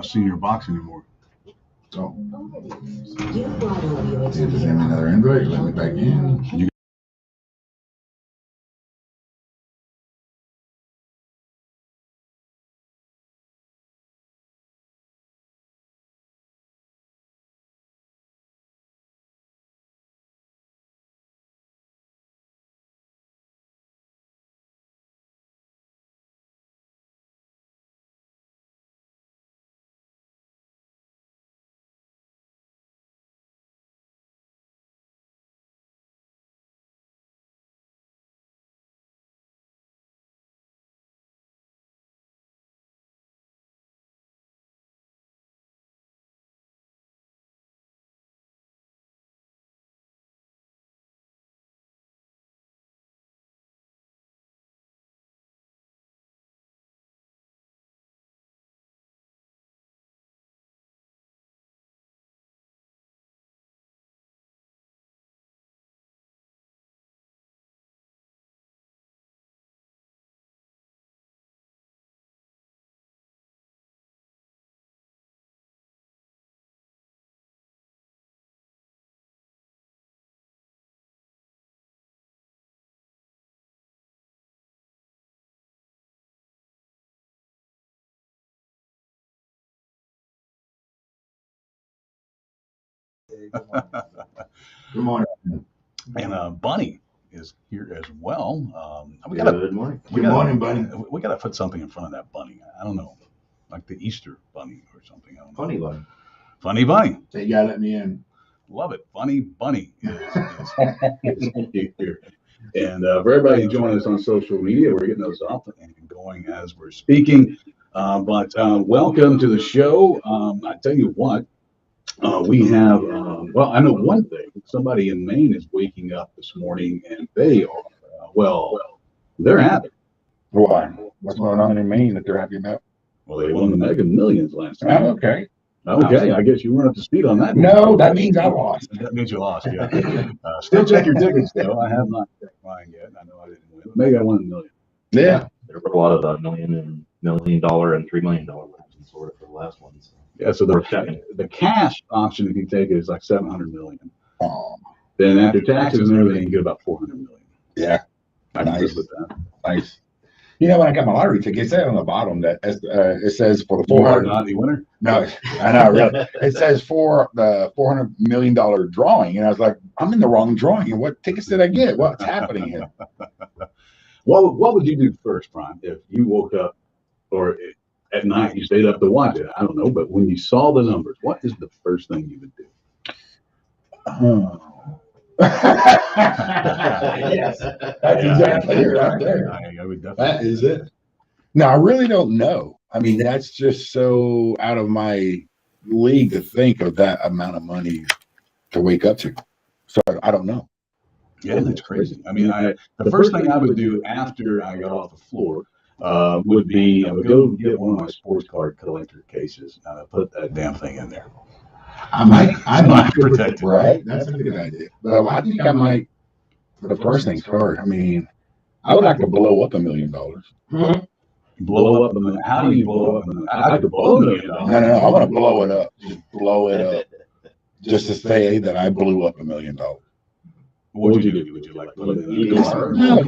See your box anymore. So, see if there's another invite. Let me back in. Good morning. And Bunny is here as well. Good morning. Good morning, buddy. We gotta put something in front of that bunny. I don't know, like the Easter bunny or something. I don't know. Funny bunny. Funny bunny. Hey, you gotta let me in. Love it. Funny bunny is here. And for everybody joining us on social media, we're getting those up and going as we're speaking. But welcome to the show. I tell you what, we have, well, I know one thing. Somebody in Maine is waking up this morning and they are, they're happy. Why? What's going on in Maine that they're happy about? Well, they won the Mega Millions last time. Oh, okay. Okay, I guess you weren't up to speed on that. No, that means I lost. That means you lost, yeah. Still check your tickets, though. I have not checked mine yet. I know I didn't win. Maybe I won $1 million. Yeah. There were a lot of $1 million and $1 million and $3 million winners sort of for the last one. So. Yeah, so the cash option, if you take it, is like $700 million. Oh. Then after taxes and everything, you get about $400 million. Yeah. I can live with that. Nice. You know, when I got my lottery ticket, it said on the bottom that it says for the You are 400. not the winner? No, I know, really. It says for the $400 million drawing, and I was like, I'm in the wrong drawing. And what tickets did I get? What's happening here? What would you do first, Brian, if you woke up or at night you stayed up to watch it? I don't know, but when you saw the numbers, what is the first thing you would do? Oh. Yes, that's exactly it right there. I would definitely. That is it. No, I really don't know. I mean, that's just so out of my league to think of that amount of money to wake up to. So I don't know. Yeah, that's crazy. I mean, the first thing I would do after I got off the floor would be I would go get one of my sports card collector cases and I'd put that damn thing in there. I might protect it. Right? That's a good idea. But I think I might, the first things first, I mean, I would like to blow up $1 million. Blow up how do you blow up? I could blow $1 million. No, I want to blow it up. Just blow it up. Just to say that I blew up $1 million. What would you do? Would you like put it in a car? No,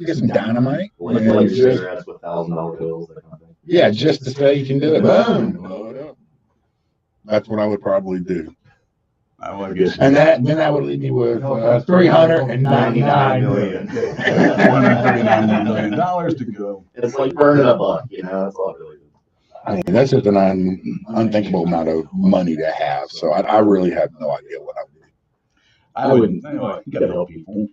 get some dynamite. Like cigarettes with $1,000 bills. That kind of thing. Yeah, just to say you can do it. Boom. Blow it up. That's what I would probably do. I guess. And then that would leave me with $399 million. $139 million to go. It's like burning a buck, you know. That's all it really is. I mean, that's just an unthinkable amount of money to have. So I really have no idea what I would do. I wouldn't. You gotta help people.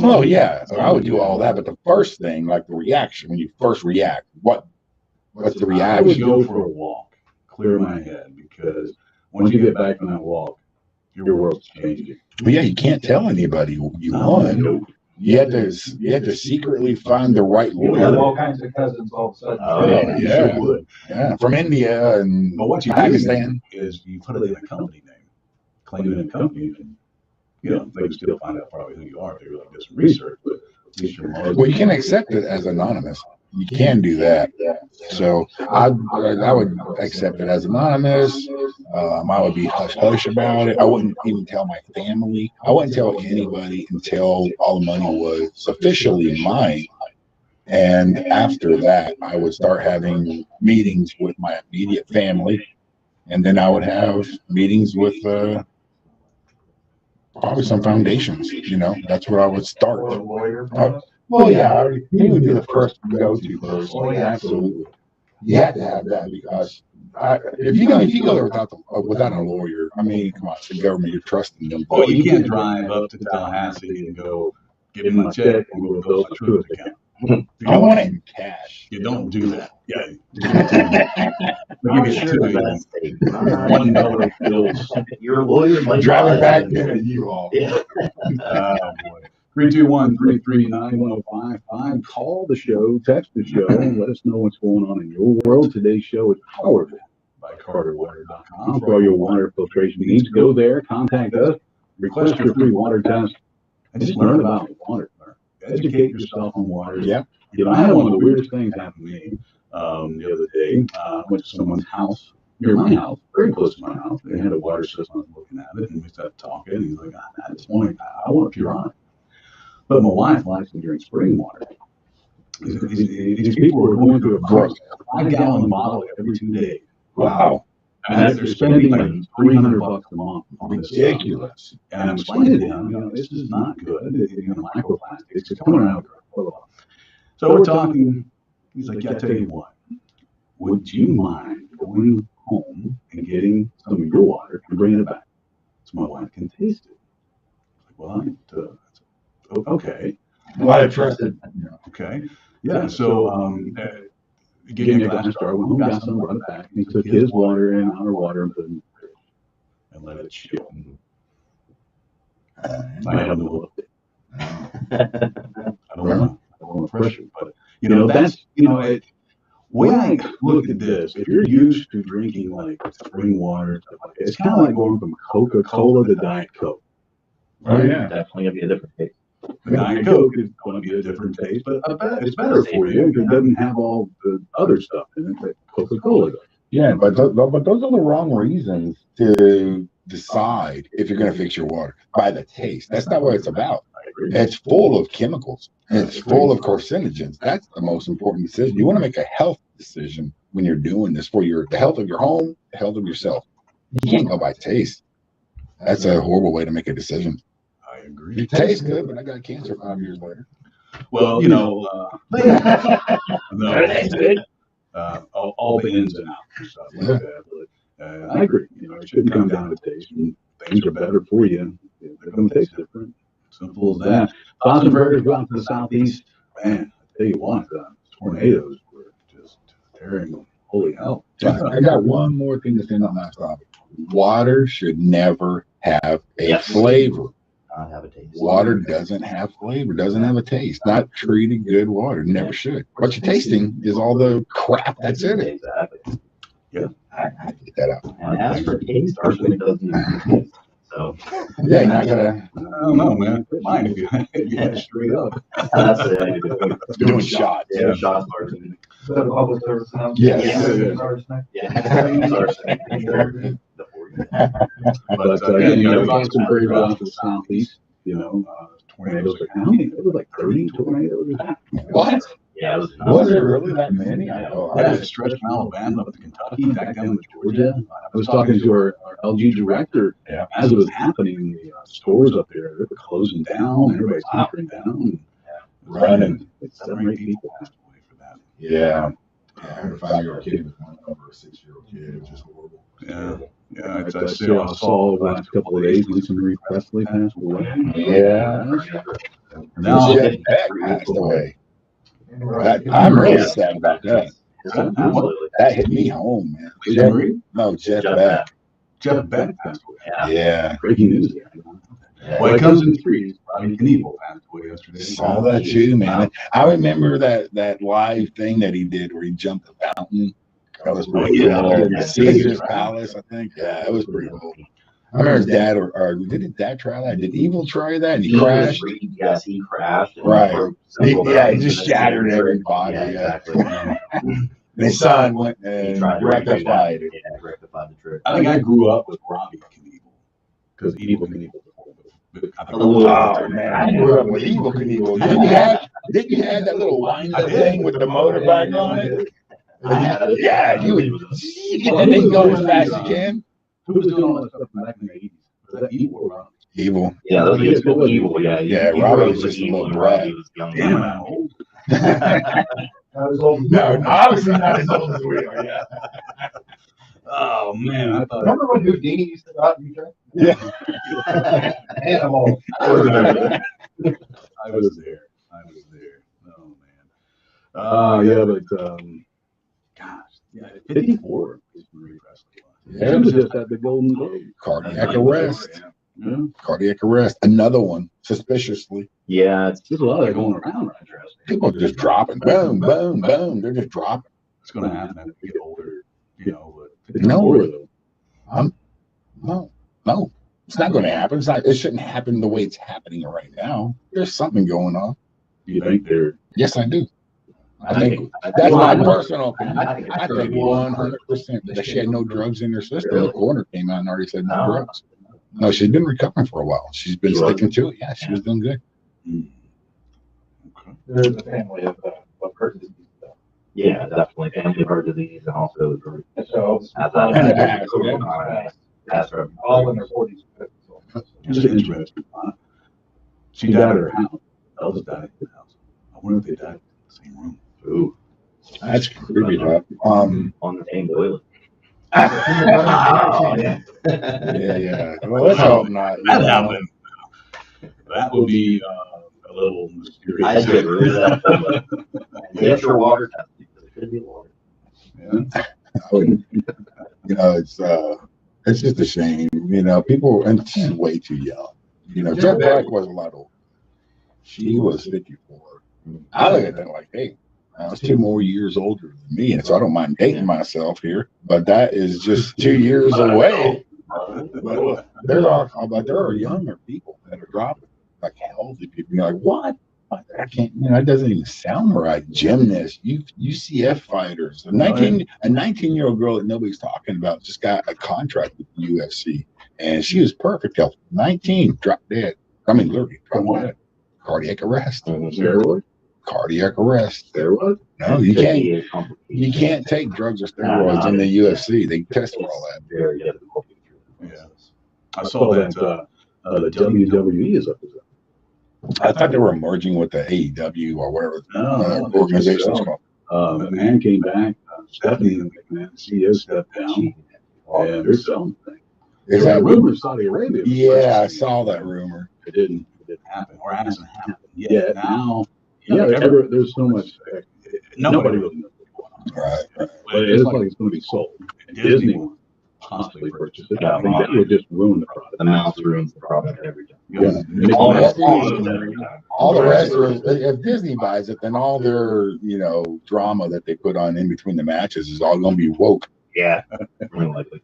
Oh yeah, so I would do all that. But the first thing, like the reaction, when you first react, what's the reaction? I would go for a walk, clear my head, because once you get back on that walk, your world's changing. But yeah, you can't tell anybody you won. Nope. You have to secretly find the right You have lawyer. all kinds of cousins all of a sudden. Oh, yeah. You sure would. Yeah, from India and But what you Pakistan. do is you put it in a company name, claim it in a company, and they can still find out probably who you are if they really do some research. But at least you're more. Well, you can accept it as anonymous. you can do that. So I would accept it as anonymous. I would be hush hush about it. I wouldn't even tell my family. I wouldn't tell anybody until all the money was officially mine. And after that, I would start having meetings with my immediate family. And then I would have meetings with probably some foundations. That's where I would start. Well, yeah, he would be the first go-to person. Oh, yeah, absolutely. You have to have that because if you go there without a lawyer, I mean, come on, it's the government. You're trusting them. Well, you can't drive up to Tallahassee and go give him a check and go build a Truist account. I want it in cash. You don't do that. Yeah. I'll give you two $1 bills. Your lawyer might Driving buy back that. there, you all. Yeah. Oh, boy. 321-339-1055. Call the show, text the show, and let us know what's going on in your world. Today's show is powered by CarterWater.com. For all your water filtration needs, go there, contact us, request your free water test, and just learn about water. Educate yourself on water. Yeah. I had one of the weirdest things happen to me the other day. I went to someone's house, near my house, very close to my house. They had a water system. I was looking at it, and we started talking. And he's like, at this point, I want to Purine. But my wife likes to drink spring water. These people were going through a 5-gallon bottle every 2 days. Wow. And they're spending like $300 a month on this stuff. Ridiculous. And I'm explaining to him, this is not good. Microplastics, it's coming around. So we're talking. He's like, yeah, I tell you what, would you mind going home and getting some of your water and bringing it back so my wife can taste it? Well, okay. Well, I trusted. Okay. Yeah. So, getting a glass jar, went home, got some, brought it back, and he took his water and our water and put it in the fridge and let it chill. I haven't looked. I don't want to pressure, but that's when I look at this, if you're used to drinking like spring water, it's kind of like going from Coca-Cola to Diet Coke. Oh, yeah. Definitely gonna be a different taste. The Diet Coke is going to be a different taste, but I bet it's better for you because it doesn't have all the other stuff in it that Coca-Cola does. Yeah, but those are the wrong reasons to decide if you're going to fix your water by the taste. That's not what it's about. It's full of chemicals. It's full of carcinogens. That's the most important decision. You want to make a health decision when you're doing this for the health of your home, the health of yourself. You can't go by taste. That's a horrible way to make a decision. I agree. It tastes good, but I got cancer 5 years later. Well, No, that's good. All the ins and outs and stuff like that. But I agree. It shouldn't come down to taste. When things are better for you, they're going to taste different. Simple as that. Boston Burgers go out to the southeast. Man, I tell you what, tornadoes were just tearing. Holy hell. I got one more thing to say on that topic. Water should never have a flavor. I have a taste. Water doesn't have flavor, doesn't have a taste. Not treated good water, never should. What you're tasting is all the crap that's in it. Exactly. Yeah. I get that out. And as for taste, arsenic doesn't even taste. So Yeah, you're not gonna I don't know, man. Quit mine if you had it straight up. that's it. doing shots. Yeah, shots of arsenic. Is that a public service announcement? Yes. Arsenic? Yeah. Use arsenic. But again, Boston Burgers go out to the southeast. Tornadoes are how many? It was like 30 tornadoes. What? Yeah, Was there really that many? I had to stretch from Alabama up to Kentucky, back down to Georgia. I was talking to our LG director as it was happening. The stores up there, they were closing down. Everybody's hunkering down, running. 7 or 8 people passed away for that. Yeah. I heard a 5-year-old kid was running over a 6-year-old kid. It was just horrible. Yeah, I saw the last couple of days Lisa Marie Presley passed away. Yeah. Now, Jeff Beck passed away. I'm really sad about that. Absolutely. That hit me home, man. Lisa Marie? No, Jeff Jeff Beck. Jeff Beck passed away. Yeah. Yeah. Breaking news there. Well, it comes in threes. Robbie Knievel passed away yesterday. Saw that too, man. I remember that live thing that he did where he jumped the fountain. That was pretty cool. Caesar's Palace, I think. Yeah, it was pretty cool. I remember his dad, or did his dad try that? Did Evil try that? And he was crashed. Yes, he crashed. And Right. broke He several just bones in the shattered same every trick. body. Yeah, Yeah. exactly. And his son went He and tried to rectify rectified it. Yeah, rectified the trick. I think I grew up with Robbie Knievel because Evil Knievel. I think Oh man, I grew up with Evil Knievel. Didn't you have that little wind up thing with the motor back on it? Yeah, you would get that thing going as fast as you can. Who was doing all that stuff back in the 80s? Was that Evil or Robbie? Evil. Yeah, that was still evil. Yeah, Yeah, he Robbie grew up was just a evil little and brat. Robbie was young. Damn, I'm old. I was old. No, obviously not as old as we are. Yeah. Oh man, I thought. Remember when Houdini used to go out and drink? Yeah. And I'm old. I was there. I was there. Oh man. Yeah, but gosh, yeah, 54 is Marie Presley. Yeah. She was just at the Golden Globe. Cardiac arrest. Yeah. Cardiac arrest. Another one, suspiciously. Yeah, it's There's a lot of that going around right now. People are just dropping. Boom, boom, boom. They're just dropping. It's going to happen as we get older, but No. older, though. No. It's not going to happen. It shouldn't happen the way it's happening right now. There's something going on. Do you think they're? Yes, I do. I think that's my personal opinion. I think 100% that she had no drugs in her system. The coroner came out and already said no drugs. No, she'd been recovering for a while. She's been sticking to it. Yeah, she was doing good. Okay. There's a family of heart disease. Yeah, definitely family heart disease and also So all in their 40s. Just interesting. She died at her house. Elvis died at his house. I wonder if they died in the same room. Ooh, That's creepy. on the same toilet. Yeah. Well, let's hope not. That happened. That would be a little mysterious. I get rid of that. Get your water tested. It could be water. Yeah. It's just a shame. People, and she's way too young. Jet Black was a lot older. She was 54. I look at that like, hey, I was 2 more years older than me, and so I don't mind dating myself here, but that is just 2 years away. But there are younger people that are dropping, like healthy people. You're like, what? I can't. That doesn't even sound right. Gymnasts, UCF fighters, a 19-year-old girl that nobody's talking about just got a contract with the UFC, and she was perfect health. 19, dropped dead. I mean, literally dropped dead. Cardiac arrest. Steroid? Cardiac arrest. Steroid? No, you can't. You can't take drugs or steroids in the UFC. They test for all that. Very difficult. Yeah. I saw that the WWE is up to that. I thought they were merging with the AEW or whatever organization's called. McMahon came back. Stephanie McMahon, CEO, stepped down. And they're selling things. Is There that were rumors Saudi Arabia. was Yeah, I purchasing. saw that rumor. It didn't happen, or hasn't happened yet. Now, there's so much. Nobody really knows what's going on. Right. But it is like it's going to be sold. And Disney wants to possibly purchase it. I think that would just ruin the product. The mouse ruins the product every time. Yeah. All Yes. the Rest of if Disney buys it, then all their drama that they put on in between the matches is all going to be woke. Yeah, more likely.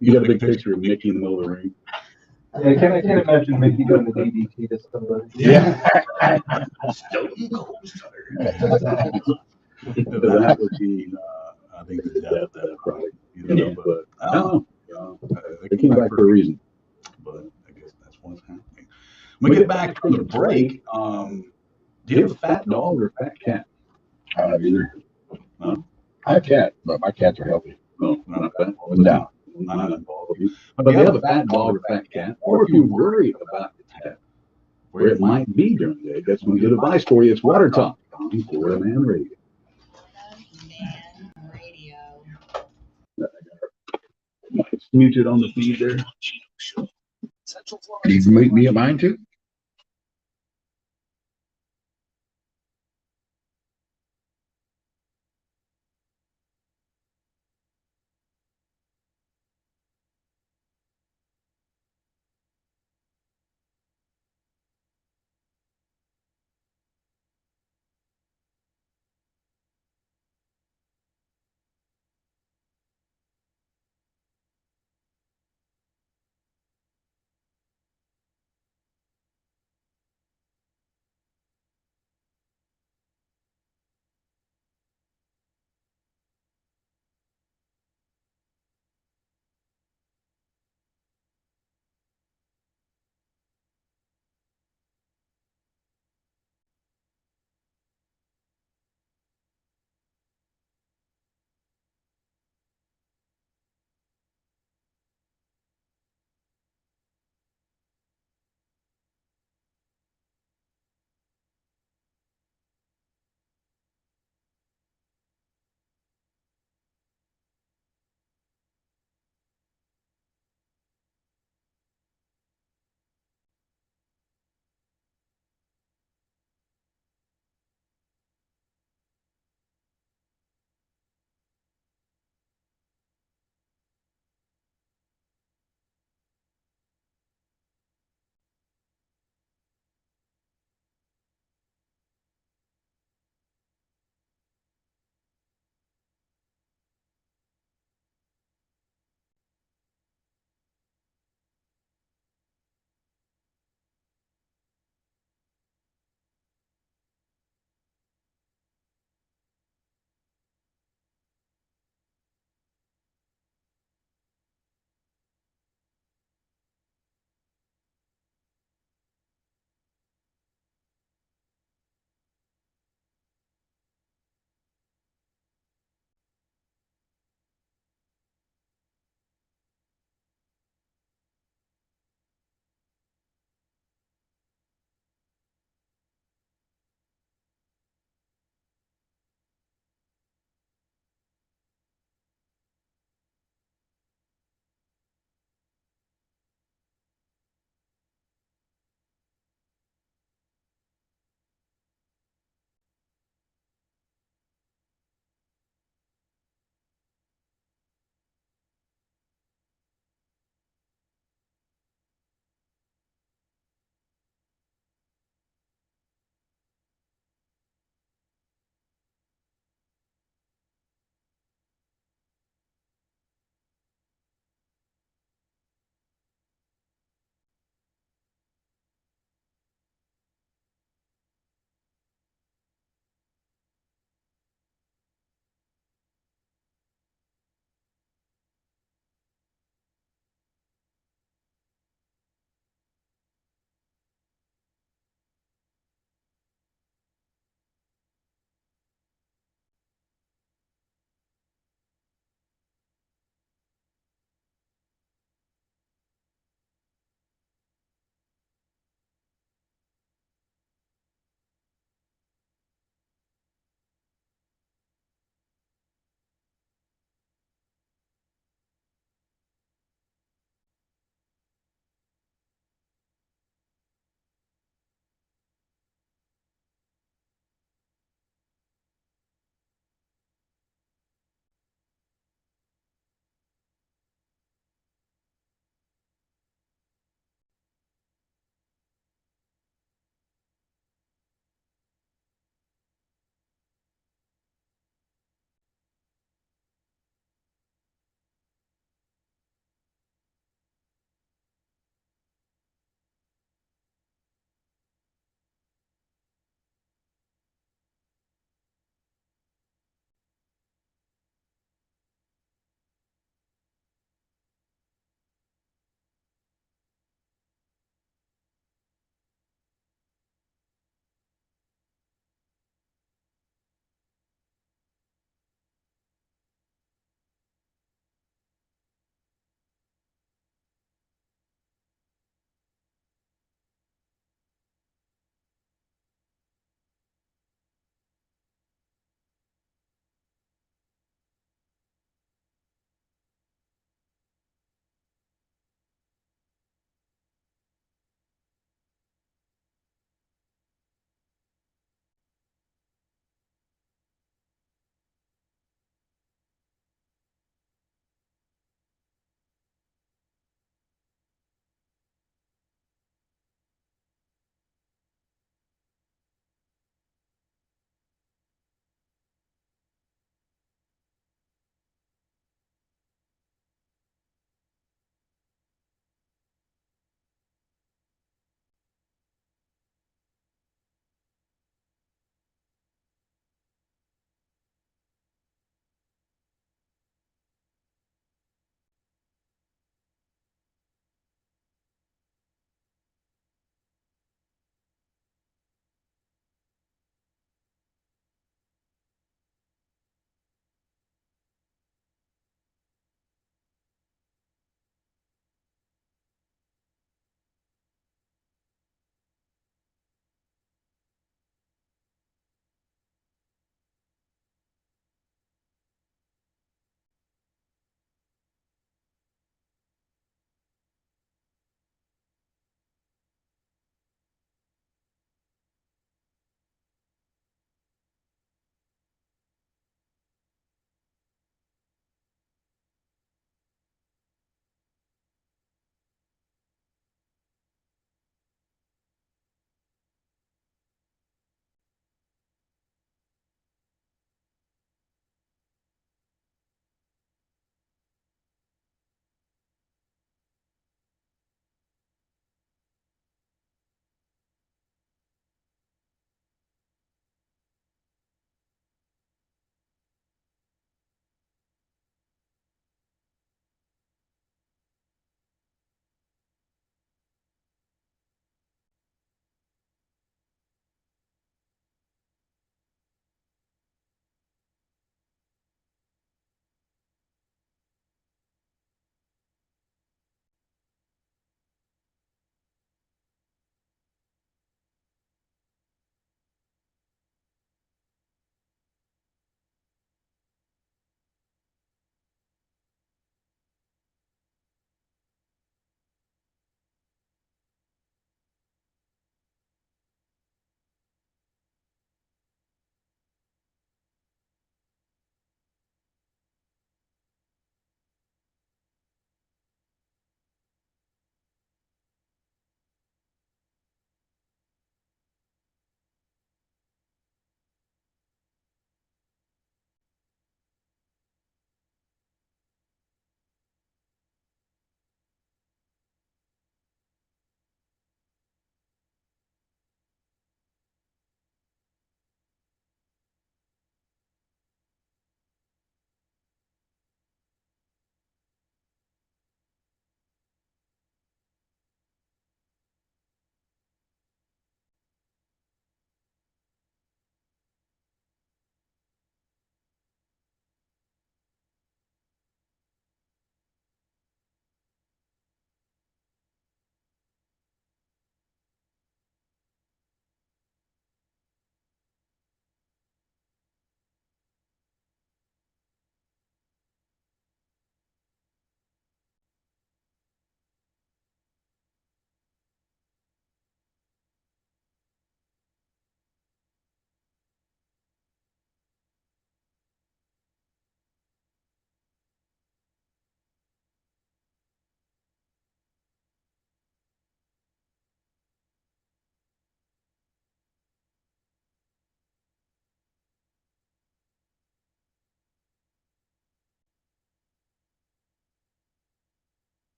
You got a big picture of Mickey in the middle of the ring. Yeah, I can't imagine Mickey doing the DDT to somebody. Yeah. That would be, I think, the death of that product. But I don't know. They came back for a reason. But I guess that's what's happening. When we get back from the break, do you have a fat dog or a fat cat? I don't have either. No? I have a cat, but my cats are healthy. No, not a fat. No. Not involved with you. But if you have a fat dog or fat cat, or if you're worried about the pet, where it might be during the day, that's some good advice for you. It's Water Talk on Florida Man Radio. It's muted on the feed there. You can meet me at mine too.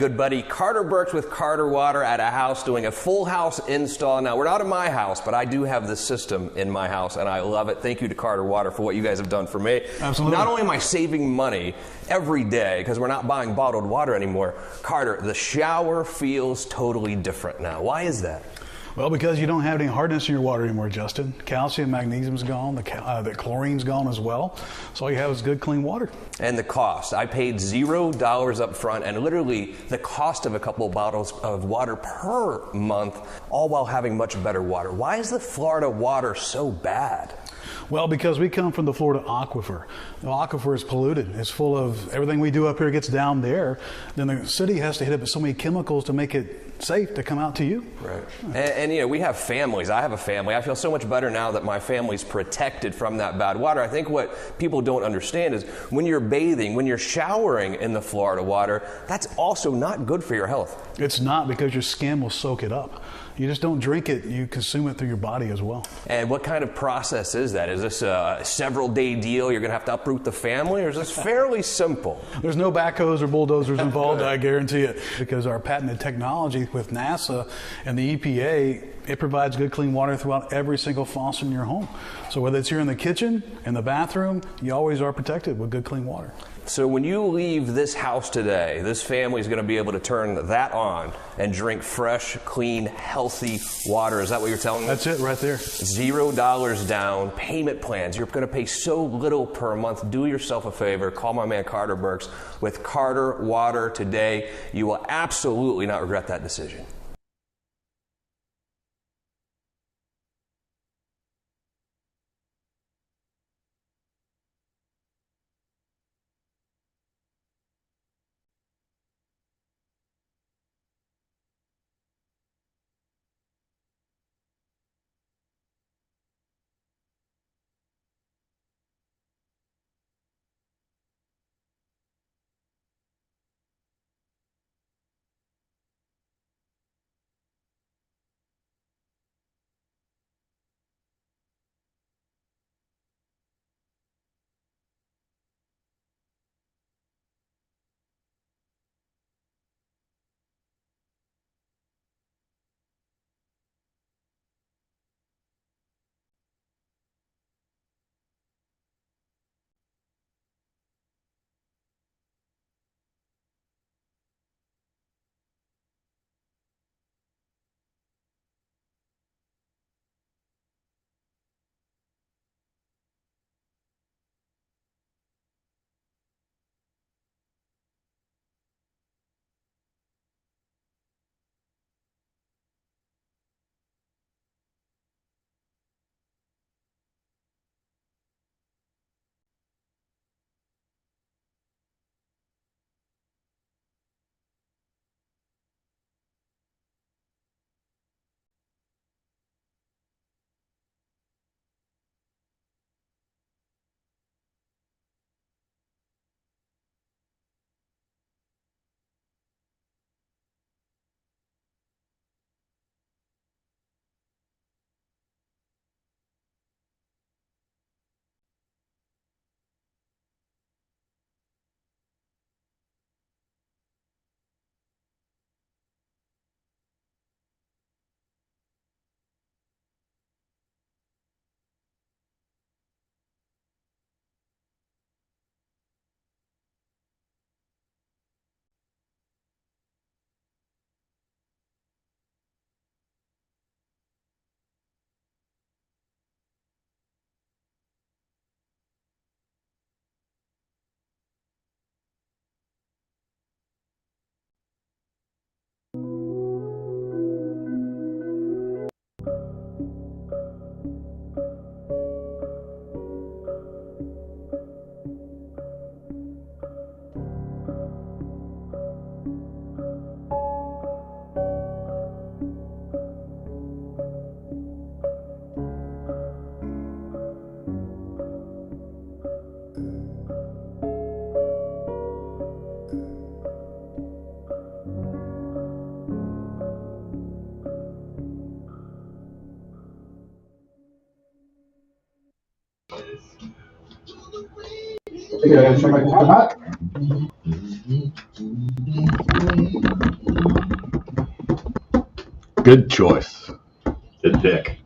good buddy Carter Burks with Carter Water at a house doing a full house install. Now, we're not in my house, but I do have this system in my house, and I love it. Thank you to Carter Water for what you guys have done for me. Absolutely. Not only am I saving money every day because we're not buying bottled water anymore, Carter, the shower feels totally different now. Why is that? Well, because you don't have any hardness in your water anymore, Justin. Calcium, magnesium's gone, the chlorine's gone as well. So all you have is good, clean water. And the cost. I paid $0 up front, and literally the cost of a couple of bottles of water per month, all while having much better water. Why is the Florida water so bad? Well, because we come from the Florida aquifer. The aquifer is polluted. It's full of everything we do up here gets down there. Then the city has to hit it with so many chemicals to make it safe to come out to you. Right. And you know, we have families. I have a family. I feel so much better now that my family's protected from that bad water. I think what people don't understand is when you're bathing, when you're showering in the Florida water, that's also not good for your health. It's not, because your skin will soak it up. You just don't drink it, you consume it through your body as well. And what kind of process is that? Is this a several-day deal? You're going to have to uproot the family, or is this fairly simple? There's no backhoes or bulldozers involved, I guarantee it, because our patented technology with NASA and the EPA, it provides good, clean water throughout every single faucet in your home. So whether it's here in the kitchen, in the bathroom, you always are protected with good, clean water. So when you leave this house today, this family is going to be able to turn that on and drink fresh, clean, healthy water. Is that what you're telling me? That's it right there. $0 down, payment plans. You're going to pay so little per month. Do yourself a favor. Call my man Carter Burks with Carter Water today. You will absolutely not regret that decision. Yeah, somebody come up. Good choice. Good pick.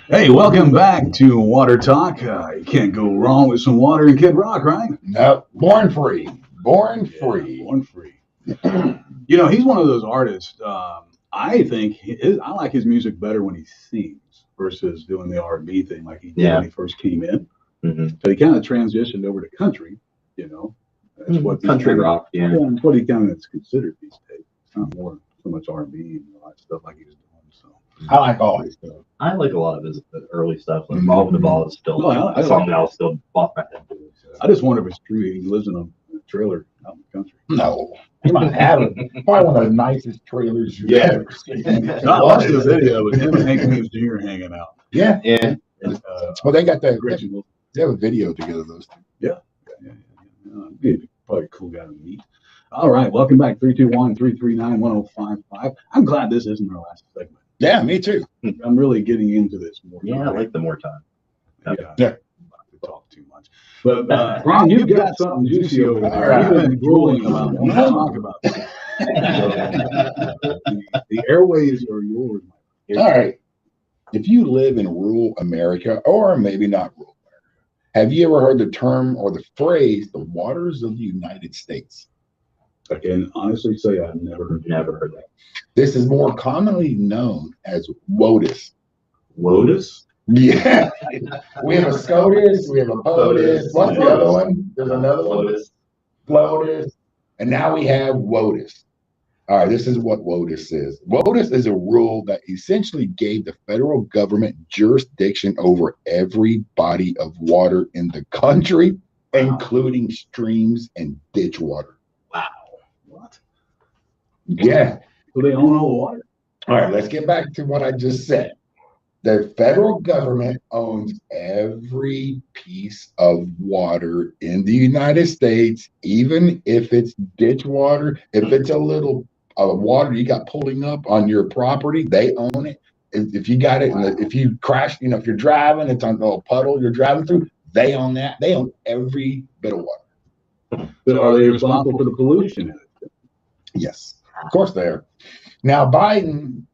Hey, welcome back to Water Talk. You can't go wrong with some water and Kid Rock, right? No, born free. Born free. Born free. You know, he's one of those artists. I think I like his music better when he sings versus doing the R&B thing like he did when he first came in. Mm-hmm. So he kind of transitioned over to country. You know, that's what Country rock. Yeah. that's what he kind of is considered these days. It's not more so much R&B and all that stuff like he was doing. So I like all his stuff. I like a lot of his early stuff. Like Ball with the Ball is still a song that I'll still bop back into. So. I just wonder if it's true he lives in a trailer out in the country. No, he might have it. Probably one of the nicest trailers you've ever seen. I watched the video with him and Hank Williams Jr. hanging out. Yeah. Well, they got that. Original. They have a video together, those two. Yeah. He'd probably a cool guy to meet. All right, welcome back. 321-339-1055. I'm glad this isn't our last segment. Yeah, me too. I'm really getting into this more. Yeah, I like the more time. Yeah. Yeah. Talk too much. But Ron, you've got something juicy over there. All right. You've been drooling about it. Let's talk about that. The airways are yours. All right. If you live in rural America, or maybe not rural America, have you ever heard the term or the phrase, the waters of the United States? I can honestly say I've never heard that. This is more commonly known as WOTUS. WOTUS? Yeah. We have a SCOTUS, we have a POTUS. What's the other one? There's another one. FLOTUS. And now we have WOTUS. All right, this is what WOTUS is. WOTUS is a rule that essentially gave the federal government jurisdiction over every body of water in the country, including streams and ditch water. Wow. What? Yeah. So they own all the water? All right, let's get back to what I just said. The federal government owns every piece of water in the United States, even if it's ditch water, if it's a little water you got pulling up on your property, they own it. If you got it, if you crash, if you're driving, it's on a little puddle you're driving through, they own that. They own every bit of water. But are they responsible for the pollution in it? Yes, of course they are. Now, the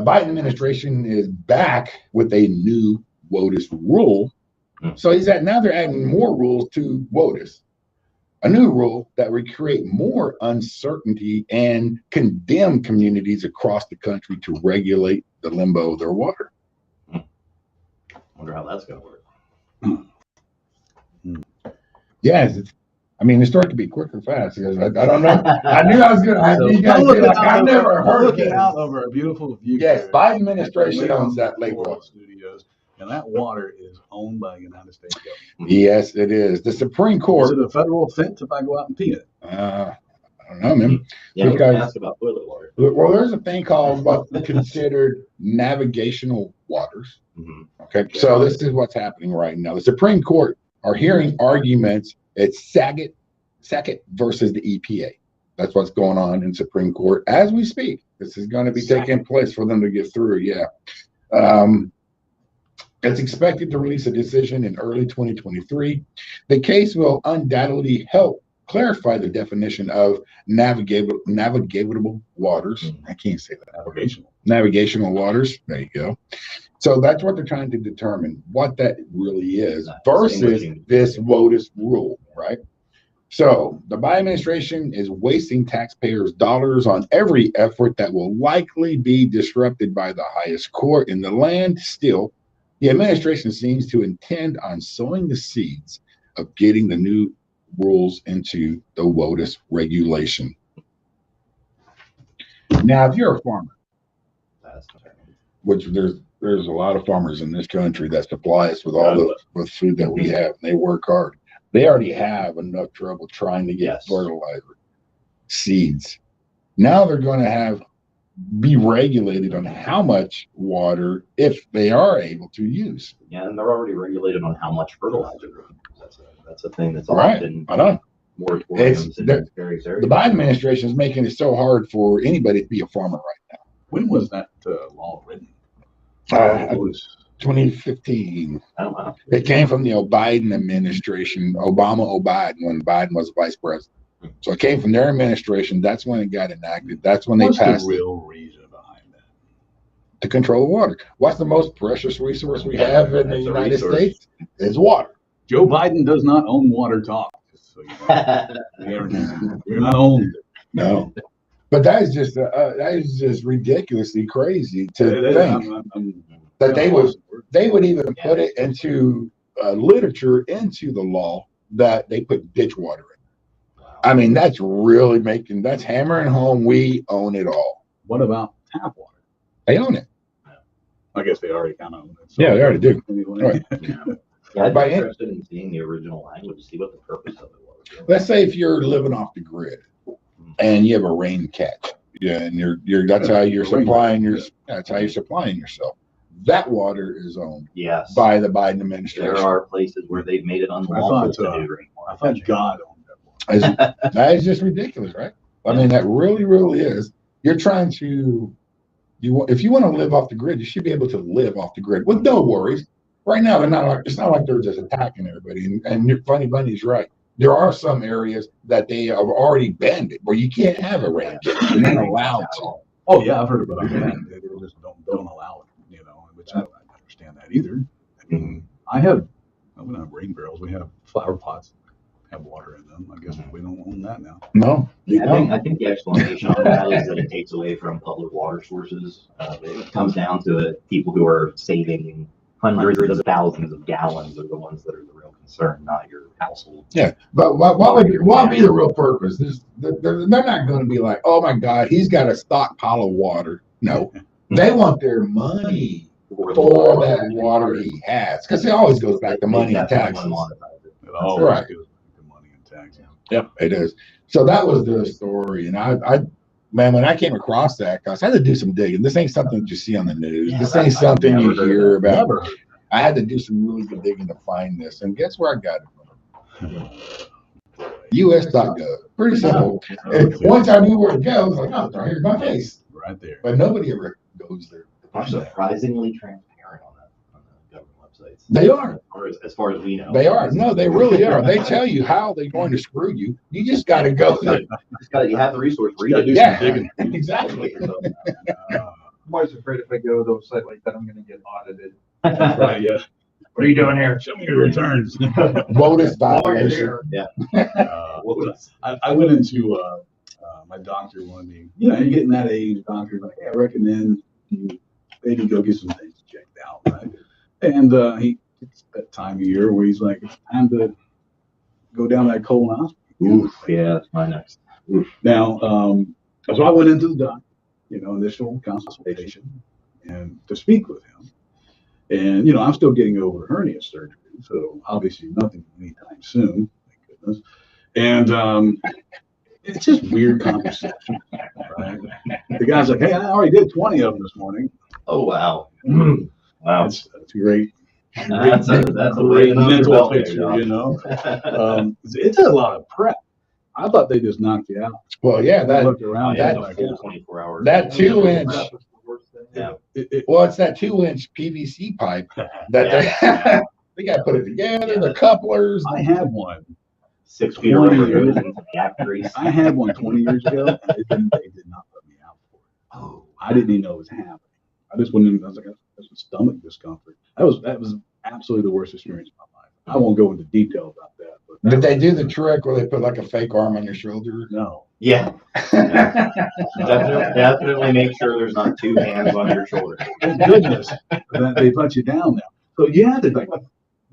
Biden administration is back with a new WOTUS rule. So now they're adding more rules to WOTUS. A new rule that would create more uncertainty and condemn communities across the country to regulate the limbo of their water. Wonder how that's going to work. Yes, the story could be quick or fast because I don't know. I knew I was going to. You guys did, I've never heard of it. Out over a beautiful view. Yes, Biden administration owns that Lake Water Studios, and that water is owned by the United States government. Yes, it is. The Supreme Is Court. it a federal offense if I go out and pee it? I don't know, man. Yeah, Because- ask about toilet water. Well, there's a thing called what's considered navigational waters. Mm-hmm. Okay, so this is what's happening right now. The Supreme Court are hearing arguments. It's Sackett versus the EPA. That's what's going on in Supreme Court as we speak. This is going to be taking place for them to get through. Yeah. It's expected to release a decision in early 2023. The case will undoubtedly help clarify the definition of navigable waters. I can't say that. Navigational waters. There you go. So that's what they're trying to determine, what that really is versus this WOTUS rule, right? So the Biden administration is wasting taxpayers' dollars on every effort that will likely be disrupted by the highest court in the land. Still, the administration seems to intend on sowing the seeds of getting the new rules into the WOTUS regulation. Now, if you're a farmer, which there's a lot of farmers in this country that supply us with all the food that we have, and they work hard. They already have enough trouble trying to get fertilizer, seeds. Now they're going to be regulated on how much water, if they are able to use. Yeah, and they're already regulated on how much fertilizer. That's a thing that's Right. often I know. moratoriums in various areas. The Biden administration is making it so hard for anybody to be a farmer right now. When was that law written? I 2015. Oh, wow. It came from the Biden administration, Biden, when Biden was vice president. So it came from their administration. That's when it got enacted. That's when they What's passed the it real reason behind that? to control the water. What's the most precious resource we have in the It's a United resource. States? Is water. Joe Biden does not own Water Talk. Just so you know. You're not owned. No. But that is just ridiculously crazy to think that they would even put it into literature, into the law, that they put ditch water in. I mean, that's really that's hammering home we own it all. What about tap water? They own it. I guess they already kind of own it. So Yeah, they already do. anyway. Right. Yeah, I'd be By- interested in seeing the original language to see what the purpose of it was. Let's say if you're living off the grid and you have a rain catch, yeah, and that's how you're supplying yourself. That water is owned Yes. by the Biden There administration. are places where they've made it unlawful to do rainwater I thought catching. God owned that water. That is just ridiculous, right? I mean, that really, really is. You're trying to, if you want to live off the grid, you should be able to live off the grid with no worries. Right now, it's not like they're just attacking everybody. And Funny Bunny's right. There are some areas that they have already banned it where you can't have a ranch. You're not allowed to. Oh yeah, I've heard about that. They just don't allow it, you know, which I don't understand that either. I mean, we don't have rain barrels. We have flower pots, have water in them. I guess we don't own that now. No, you don't. I think the explanation on that is that it takes away from public water sources. It comes down to it. People who are saving hundreds of thousands of gallons are the ones that are the real concern, not your household. Yeah, but what would be the real purpose? They're not going to be like, oh my God, he's got a stockpile of water. No, they want their money for that water he has, because it always goes back to money and taxes. It always Right. goes back to money and taxes. Yep, it is. So that was the story, and man, when I came across that, cause I had to do some digging. This ain't something that you see on the news. Yeah, This ain't something you hear about. Never heard. I had to do some really good digging to find this, and guess where I got it from? US.gov. Pretty simple. And once I knew where to go, I was like, oh, here's my face. Right there. But nobody ever goes there. They're surprisingly transparent on the government websites. They are. As far as we know. They are. No, they really are. They tell you how they're going to screw you. You just got to go there. You have the resource, read Gotta do it. some Yeah, digging. exactly. I'm always afraid if I go to a site like that, I'm gonna get audited. Right, yeah. What are you doing here? Show me your returns. Bonus violation. Yeah. I went into my doctor one day. You know, you get in that age, doctor's like, hey, I recommend you maybe go get some things checked out, right? And it's that time of year where he's like, it's time to go down that colonoscopy. Oof, yeah, that's my next. Now, so I went into the doctor, initial consultation, and to speak with him. And, I'm still getting over hernia surgery, so obviously nothing anytime soon, thank goodness. And it's just weird conversation, right? The guy's like, hey, I already did 20 of them this morning. Oh, wow. Wow, Wow. that's great. That's a Great way to mental picture, It's a lot of prep. I thought they just knocked you out. Well, yeah, I looked Oh, around. yeah, and it's a like, full 24 hours. that 2-inch. Yeah. Well, it's that 2-inch PVC pipe that they got to put it together. The couplers. I had one. 6 feet of rubber goes into the gap grease. I had one 20 years ago, and they did not put me out for it. Oh, I didn't even know it was happening. I just went in. I was like, that's some stomach discomfort. That was absolutely the worst experience of my life. I won't go into detail about that. But Did they do the trick where they put like a fake arm on your shoulder? No. Yeah. Definitely make sure there's not 2 hands on your shoulder. Thank goodness that they let you down now. So you had to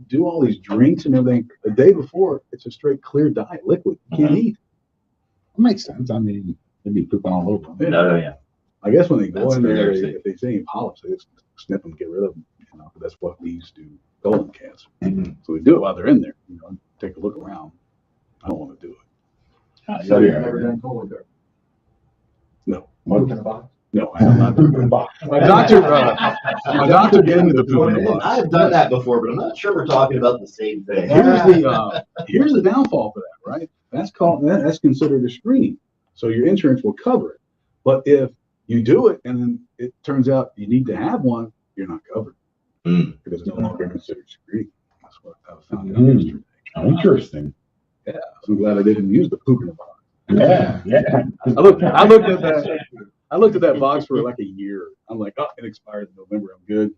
do all these drinks and everything. The day before, it's a straight clear diet, liquid. You can't eat. That makes sense. I mean, they'd be pooping all over them. No, yeah. I guess when they go That's in there, very safe. if they see any polyps, they just snip them, get rid of them. That's what leads to colon cancer. So we do it while they're in there. Take a look around. I don't want to do it. So you've never done Cologuard? No. Poop in a box? No, I have not. My doctor gave me the poop in the box. I've done that before, but I'm not sure we're talking about the same thing. Here's the downfall for that, right? That's considered a screening. So your insurance will cover it. But if you do it and then it turns out you need to have one, you're not covered. Mm. because it's no longer considered secreting. That's what I found out Mhm. yesterday. Interesting. Yeah, so I'm glad I didn't use the poop in the box. Yeah, yeah. I looked at that. I looked at that box for like a year. I'm like, oh, it expired in November. I'm good.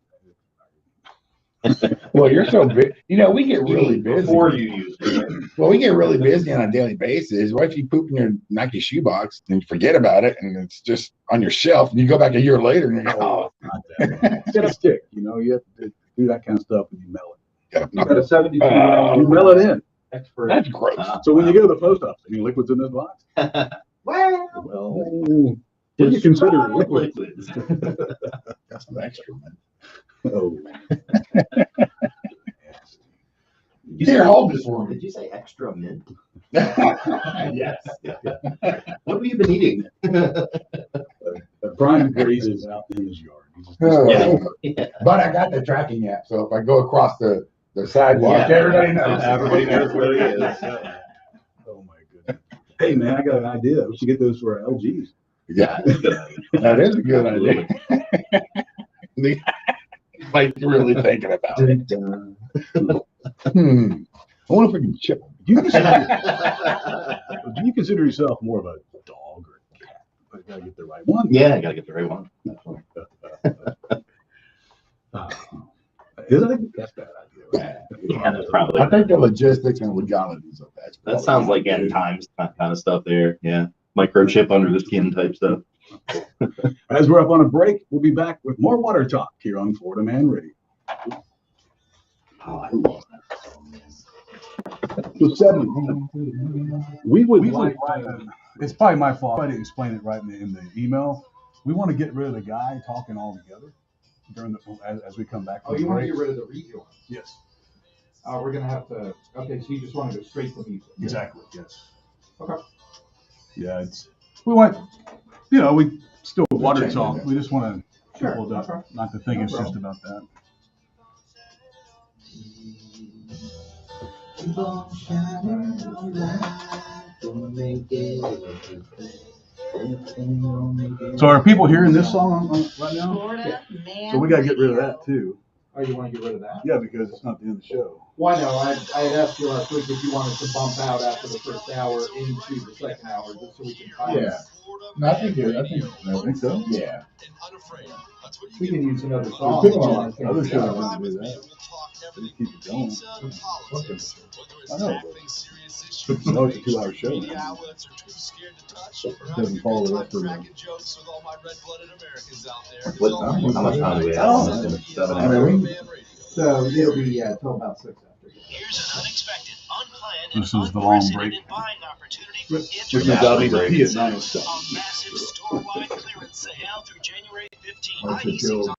Well, you're so big. You know, we get really busy. Before you use it. Well, we get really busy on a daily basis. What if you poop in your Nike shoebox and you forget about it and it's just on your shelf and you go back a year later and you're like, oh, Not that. It's got a stick. You know, you have to do that kind of stuff and you mail it. You got a 72 You hour mail it in. expert. that's gross. So when you go to the post office, any liquids in this box? Well, Well, what do you consider liquids? liquids. Got some extra, man. Oh. Here, hold this for me. Did you say extra mint? Yes. What have you been eating? Brian grazes out in his yard. Yeah. But I got the tracking app, so if I go across the sidewalk, Yeah. everybody knows. Everybody knows where he is. Oh my goodness. Hey man, I got an idea. We should get those for our LGs. Yeah, that is a good idea. Like really thinking about it. I wonder if we can chip them. Do you consider yourself more of a dog or a cat? I gotta get the right one. Yeah, I gotta get the right one. Isn't it? That's a bad idea. Yeah, that's probably. I think the logistics and legalities of that. That sounds like end times kind of stuff there. Yeah. Microchip under the skin type stuff. As we're up on a break, we'll be back with more water talk here on Florida Man Radio. Oh, I love that. So 7, we would like, it's probably my fault. I didn't explain it right in the email. We want to get rid of the guy talking all together during as we come back. Oh, you want to get rid of the rejoin? Yes, We're gonna have to. Okay, so you just want to go straight to music. exactly. Yes. Okay. Yeah, we want, we still water change talk. it. We just want to Sure, people okay. not to think No it's just problem. about that. So are people hearing this song right now? Florida Man. So we got to get rid of Radio. that too. Oh, you want to get rid of that? Yeah, because it's not the end of the show. Why no? I had asked you last week if you wanted to bump out after the first hour into the second hour, just so we can. Yeah. No, I think I think so. yeah. We can use another song. People on other shows want to do that. Just keep it going. I know. But no, it's a 2-hour show. It doesn't follow the rest of the. How much time do we have on this? 7 hours. So it'll be till about 6 after. This is the long break. Which is out need to pee at 9:07. Massive store-wide clearance sale through January 15. I should go.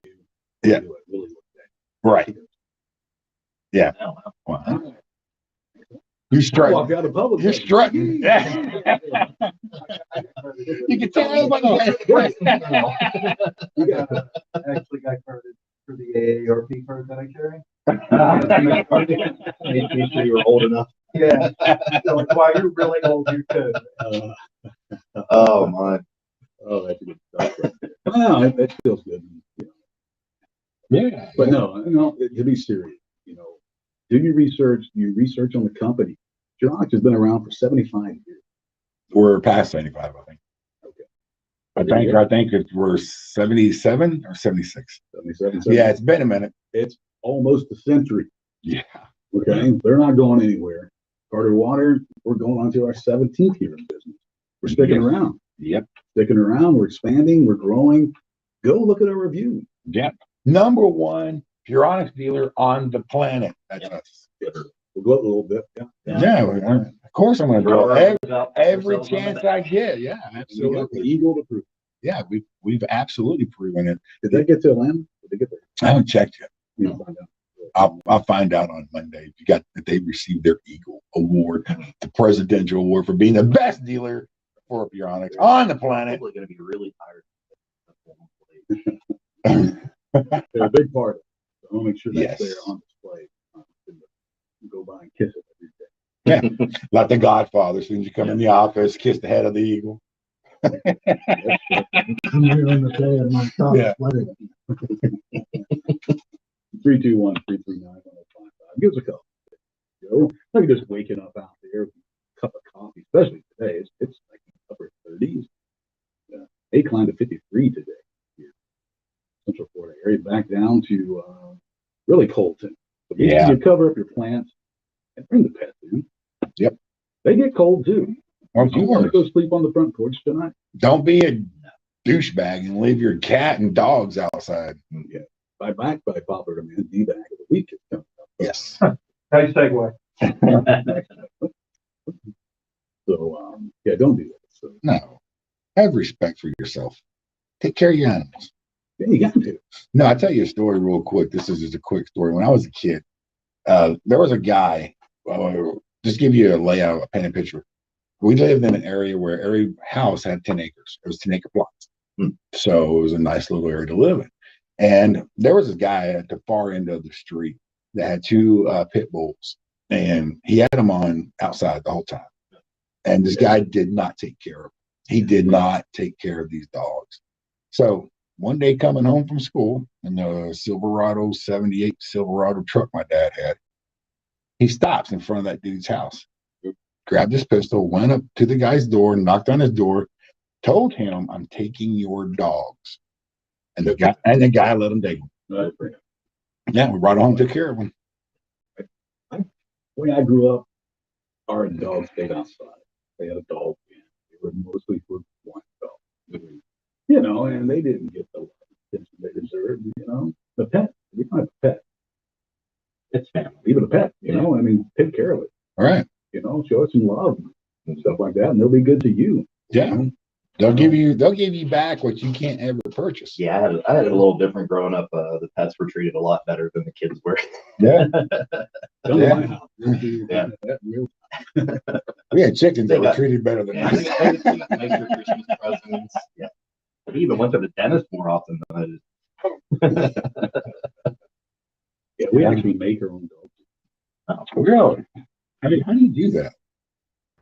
Yeah. do it, really look at Right. it. Oh, wow. Wow. You're Walk strutting. out of public. You're strutting. Yeah. You can tell everybody. You got actually got carded for the AARP card that I carry. Make sure you were old enough. Yeah. So like, wow, you're really old, you could. Oh, my. Oh, that's a good stuff. Well, that feels good. You know. Yeah. But no, to be serious, do your research. You research on the company. Puronics has been around for 75 years. We're past 75, I think. Okay. I think we're 77 or 76. 77. Yeah, it's been a minute. It's almost a century. Yeah. Okay. They're not going anywhere. Carter Water, we're going on to our 17th year in business. We're sticking Yes. around. Yep. Sticking around. We're expanding. We're growing. Go look at our review. Yep. Number one Puronics dealer on the planet. That's us. We'll go up a little bit. Yeah. Yeah. Of course I'm going to go every Ourselves on the chance back. I get. Yeah, We got the absolutely. Eagle to prove. Yeah, we've absolutely proven it. Did they get to Atlanta? Did they get there? I haven't checked yet. You know, find out. I'll find out on Monday. You got that they received their Eagle Award, the Presidential Award for being the best dealer for Puronics on the planet. People are going to be really tired. They're a big part of it. So I'll make sure that's Yes. there on display. Go by and kiss it every day. Yeah, like the Godfather. As soon as you come in the office, kiss the head of the eagle. Yeah. 321-339-1055. Give us a call. Like just waking up out there, cup of coffee, especially today. It's like upper 30s. They climbed to 53 today here, Central Florida area, back down to really cold. So Yeah. you cover up your plants and bring the pets in. Yep. They get cold too. Of You want to course. go sleep on the front porch tonight? Don't be a douchebag and leave your cat and dogs outside. Yeah. By popular demand, D-bag of the week is coming up. Yes. Nice segue. So, yeah, don't do that. So, No. Have respect for yourself. Take care of your animals. yeah, you got to. No, I'll tell you a story real quick. This is just a quick story. When I was a kid, there was a guy, just give you a layout, a pen and picture. We lived in an area where every house had 10 acres. It was 10-acre plots. So it was a nice little area to live in. And there was a guy at the far end of the street that had two pit bulls, and he had them on outside the whole time. And this guy did not take care of them. He did not take care of these dogs. So one day coming home from school in the Silverado 78 Silverado truck my dad had, he stops in front of that dude's house, grabbed his pistol, went up to the guy's door, knocked on his door, told him, "I'm taking your dogs." And the guy let him take them. Right. Yeah, we brought him home, took care of him. When I grew up, our dogs stayed outside. They had a dog pen. They were mostly for one dog. And they didn't get the attention they deserved, The pet, we don't have a pet. It's family. Even a pet, take care of it. All right. Show it some love and stuff like that, and they'll be good to you. Yeah. They'll give you back what you can't ever purchase. Yeah, I had it a little different growing up. The pets were treated a lot better than the kids were. Yeah. Come Yeah. to my house. Yeah. We had chickens They that were got- treated better than Yeah, us. make your Christmas presents. Yeah. I even went to the dentist more often than I did. Yeah, we actually make our own dogs. Really? How do you do that?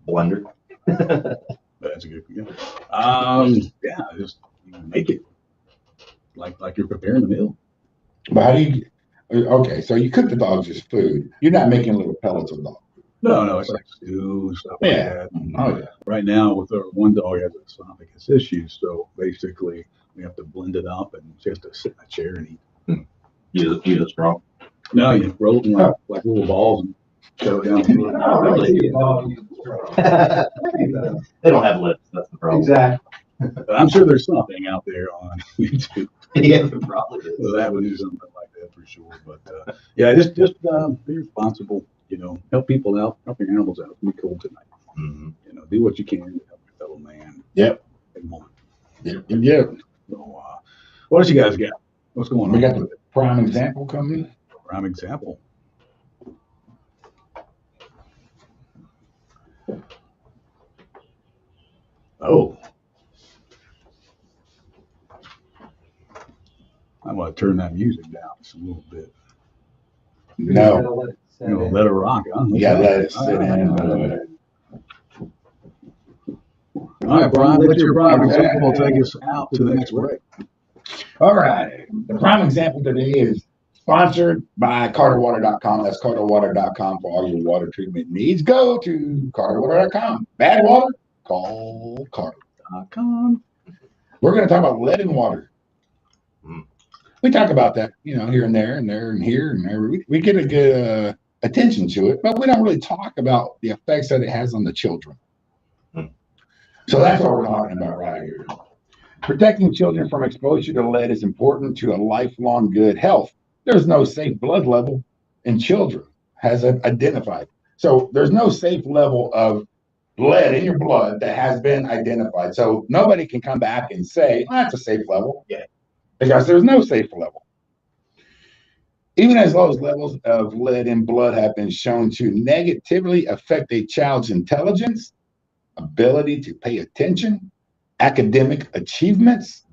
Blender. That's a good point. Yeah, just make it like you're preparing a meal. But how do you? Okay, so you cook the dogs as food. You're not making little pellets of dog. No, it's like stew, stuff like Yeah. that. Oh yeah. Right now, with our one dog has esophagus issues, so basically we have to blend it up, and she has to sit in a chair and eat. Use a straw. No, you roll them like little balls and shove it down. Oh, really? They don't have lips. That's the problem. Exactly. But I'm sure there's something out there on YouTube Yeah, it probably is. that would do something like that for sure. But yeah, just be responsible. Help people out, help your animals out. It's gonna be cold tonight. Mhm. Do what you can to help your fellow man. Yep. And more. Yeah. So, what else you guys got? What's going on? We got the prime example coming. Prime example. Oh. I want to turn that music down just a little bit. No, Let it rock. Huh? you gotta let it sit in. All right, Brian, let your prime example take us out to the next break. All right. The prime example today is sponsored by CarterWater.com. That's CarterWater.com for all your water treatment needs. Go to CarterWater.com. Bad water? Call Carter.com. We're going to talk about lead in water. We talk about that, here and there and there and here and there. We get a good attention to it, but we don't really talk about the effects that it has on the children. So that's what we're talking about right here. Protecting children from exposure to lead is important to a lifelong good health. There's no safe blood level in children, has identified. So there's no safe level of lead in your blood that has been identified. So nobody can come back and say, that's a safe level. Yeah. Because there's no safe level. Even as those levels of lead in blood have been shown to negatively affect a child's intelligence, ability to pay attention, academic achievements,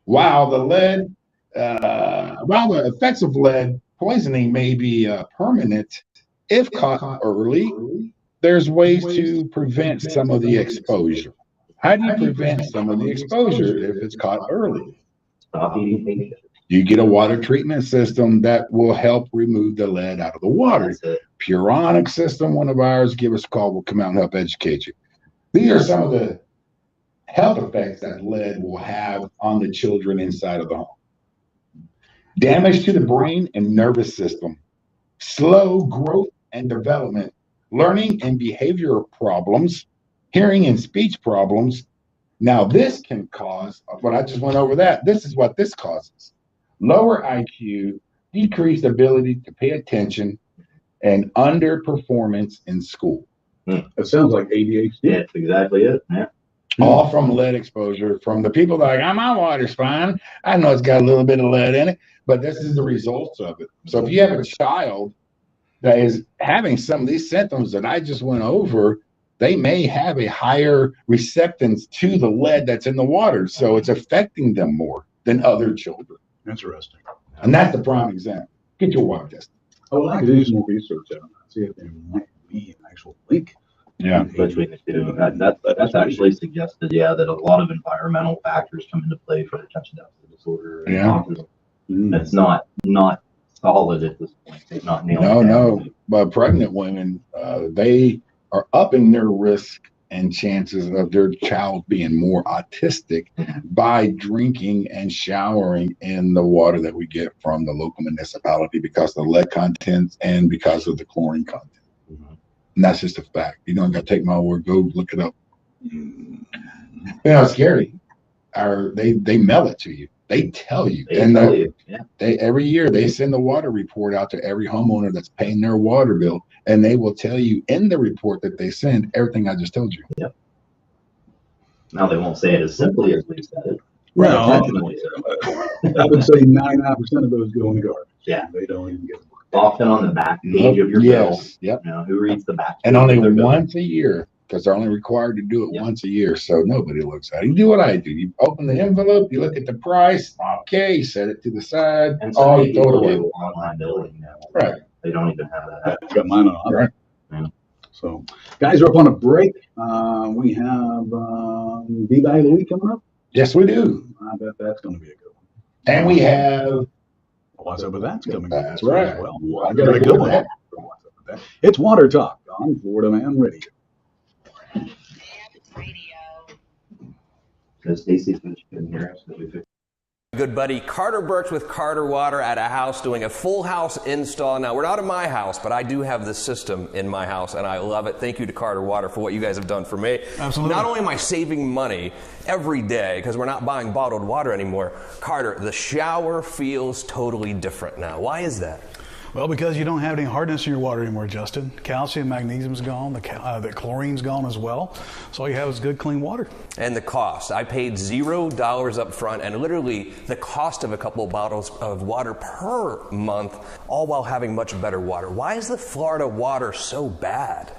while the effects of lead poisoning may be permanent if caught early, there's ways to prevent some of the exposure. How do you prevent some of the exposure if it's caught early? You get a water treatment system that will help remove the lead out of the water. Puronic system, one of ours, give us a call. We'll come out and help educate you. These are some of the health effects that lead will have on the children inside of the home. Damage to the brain and nervous system, slow growth and development, learning and behavioral problems, hearing and speech problems. Now, this can cause, what I just went over that, this is what this causes. Lower IQ, decreased ability to pay attention, and underperformance in school. It sounds like ADHD. Yeah, that's exactly it. Yeah. All from lead exposure, from the people that are like, my water's fine. I know it's got a little bit of lead in it, but this is the results of it. So if you have a child that is having some of these symptoms that I just went over, they may have a higher receptance to the lead that's in the water. So it's affecting them more than other children. Interesting. And that's the prime example. Get your water tested. I would like to do some more research on that. See if there might be an actual link. Yeah. Between the two. That's actually suggested, that a lot of environmental factors come into play for attention deficit disorder and autism. That's not solid at this point. They've not nailed it down. No. But pregnant women, they are upping their risk and chances of their child being more autistic by drinking and showering in the water that we get from the local municipality because of the lead contents and because of the chlorine content. And that's just a fact. You don't got to take my word. Go look it up. It's scary. They mail it to you. They tell you. They every year they send a water report out to every homeowner that's paying their water bill, and they will tell you in the report that they send everything I just told you. Yep. Now they won't say it as simply as we said it. No, I would say 99% of those go in the garbage. Yeah. They don't even get often on the back page of your bill. Yep. Who reads the back? And only once a year, because they're only required to do it once a year. So nobody looks at it. You do what I do. You open the envelope, you look at the price. Okay, you set it to the side. And so you throw it away. Online billing now. Right. They don't even have that. I've got mine on. Right. Yeah. So, guys, we're up on a break. We have B-Bag of the Week coming up. Yes, we do. I bet that's going to be a good one. And we have What's Up With That's coming. That's right. Well, I got a good one. What's Up With That? It's Water Talk on Florida Man Radio. Because Stacey's been here, so we fixed. Good buddy Carter Burks with Carter Water at a house doing a full house install. Now, we're not in my house, but I do have this system in my house, and I love it. Thank you to Carter Water for what you guys have done for me. Absolutely. Not only am I saving money every day because we're not buying bottled water anymore, Carter, the shower feels totally different now. Why is that? Well, because you don't have any hardness in your water anymore, Justin. Calcium, magnesium's gone. The chlorine's gone as well. So all you have is good, clean water. And the cost. I paid $0 up front and literally the cost of a couple of bottles of water per month, all while having much better water. Why is the Florida water so bad?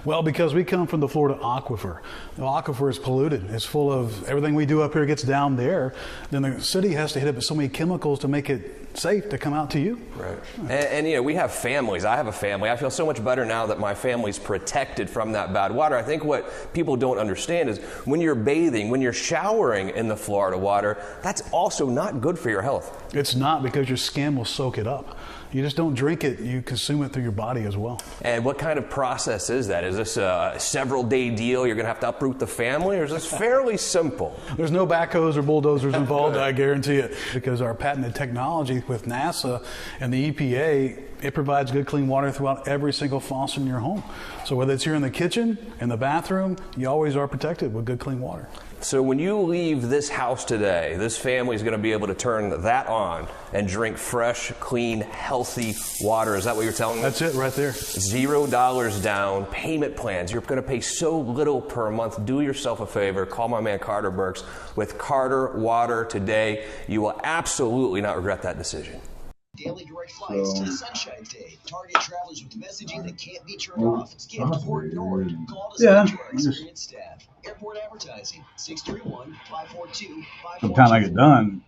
Well, because we come from the Florida aquifer. The aquifer is polluted. It's full of everything we do up here gets down there. Then the city has to hit it with so many chemicals to make it safe to come out to you. Right. And you know, we have families. I have a family. I feel so much better now that my family's protected from that bad water. I think what people don't understand is when you're bathing, when you're showering in the Florida water, that's also not good for your health. It's not, because your skin will soak it up. You just don't drink it, you consume it through your body as well. And what kind of process is that? Is this a several-day deal? You're going to have to uproot the family, or is this fairly simple? There's no backhoes or bulldozers involved, I guarantee it, because our patented technology with NASA and the EPA, it provides good, clean water throughout every single faucet in your home. So whether it's here in the kitchen, in the bathroom, you always are protected with good, clean water. So when you leave this house today, this family is going to be able to turn that on and drink fresh, clean, healthy water. Is that what you're telling me? That's it right there. $0 down, payment plans. You're going to pay so little per month. Do yourself a favor. Call my man Carter Burks with Carter Water today. You will absolutely not regret that decision. Daily direct flights to the Sunshine State. Target travelers with messaging that can't be turned off. Skipped or ignored. Call to Yeah, speak to our experienced staff. Airport advertising 631-542-542. By the time I get done,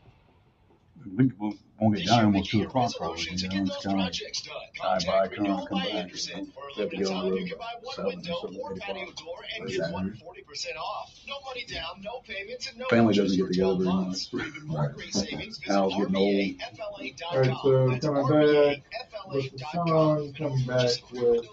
we won't get done almost 2 o'clock probably. You know, it's kind of like bye, come back. You know. Have to get on the road about 7 or 7:35. And get 140% off. No money down, no payments, and no Family interest doesn't get for together 12 very months. For even more great savings, visit Al's getting old. RBAFLA.com. All right, so That's coming back with the RBAFLA.com. song, coming back with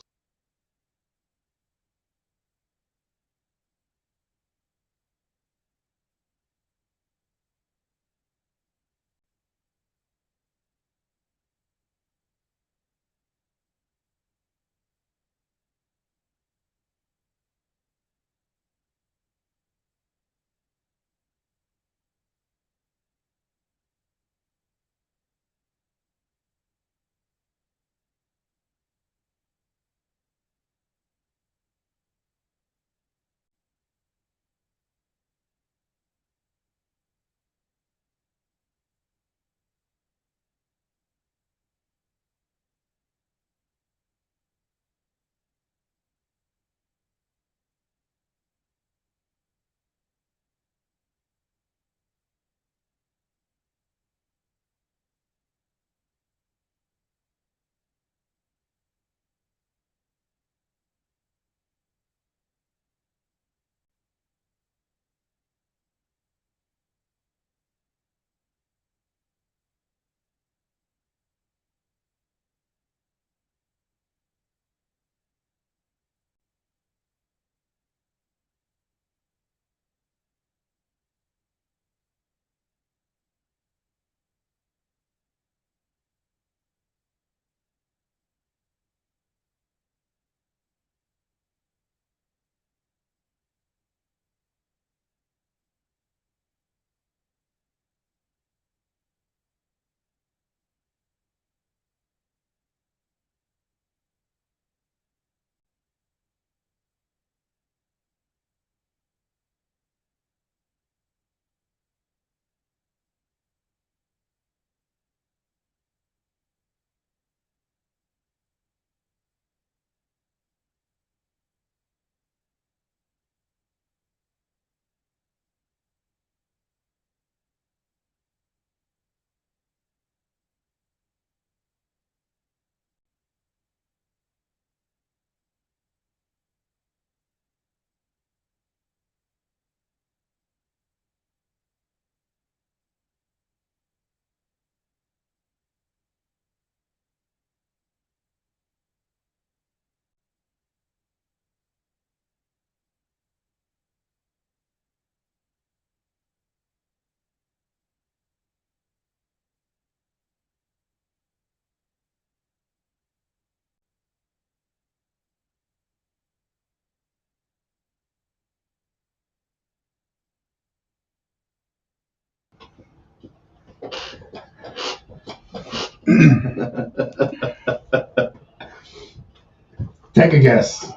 Take a guess.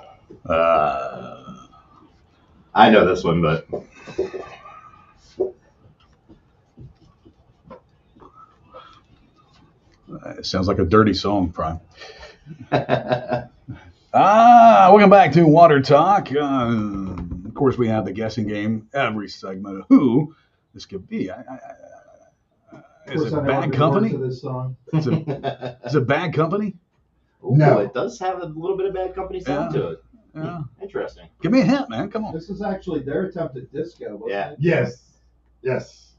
I know this one, but It sounds like a dirty song, Prime. Welcome back to Water Talk. Of course, we have the guessing game every segment of who this could be. Is it Bad Company? Is it Bad Company? Ooh, No. it does have a little bit of Bad Company sound to it. Yeah. Interesting. Give me a hint, man. Come on. This is actually their attempt at disco, wasn't Yeah. it? Yes.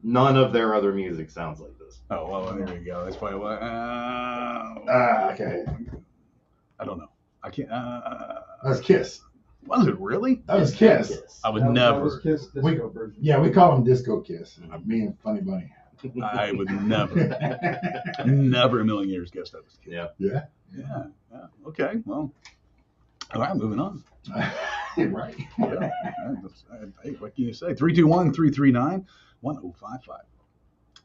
None of their other music sounds like this. Oh, well, there you go. That's probably why. Okay. I don't know. I can't. That's Kiss. Was it really? That was Kiss. I would That never. was Kiss disco version. Yeah, we call him Disco Kiss. Me and Funny Bunny. I would never, never in a million years guess that was Kiss. Yeah. Yeah. Yeah. Okay. Well. All right. Moving on. Right. Yeah. Hey, what can you say? 321-339-1055.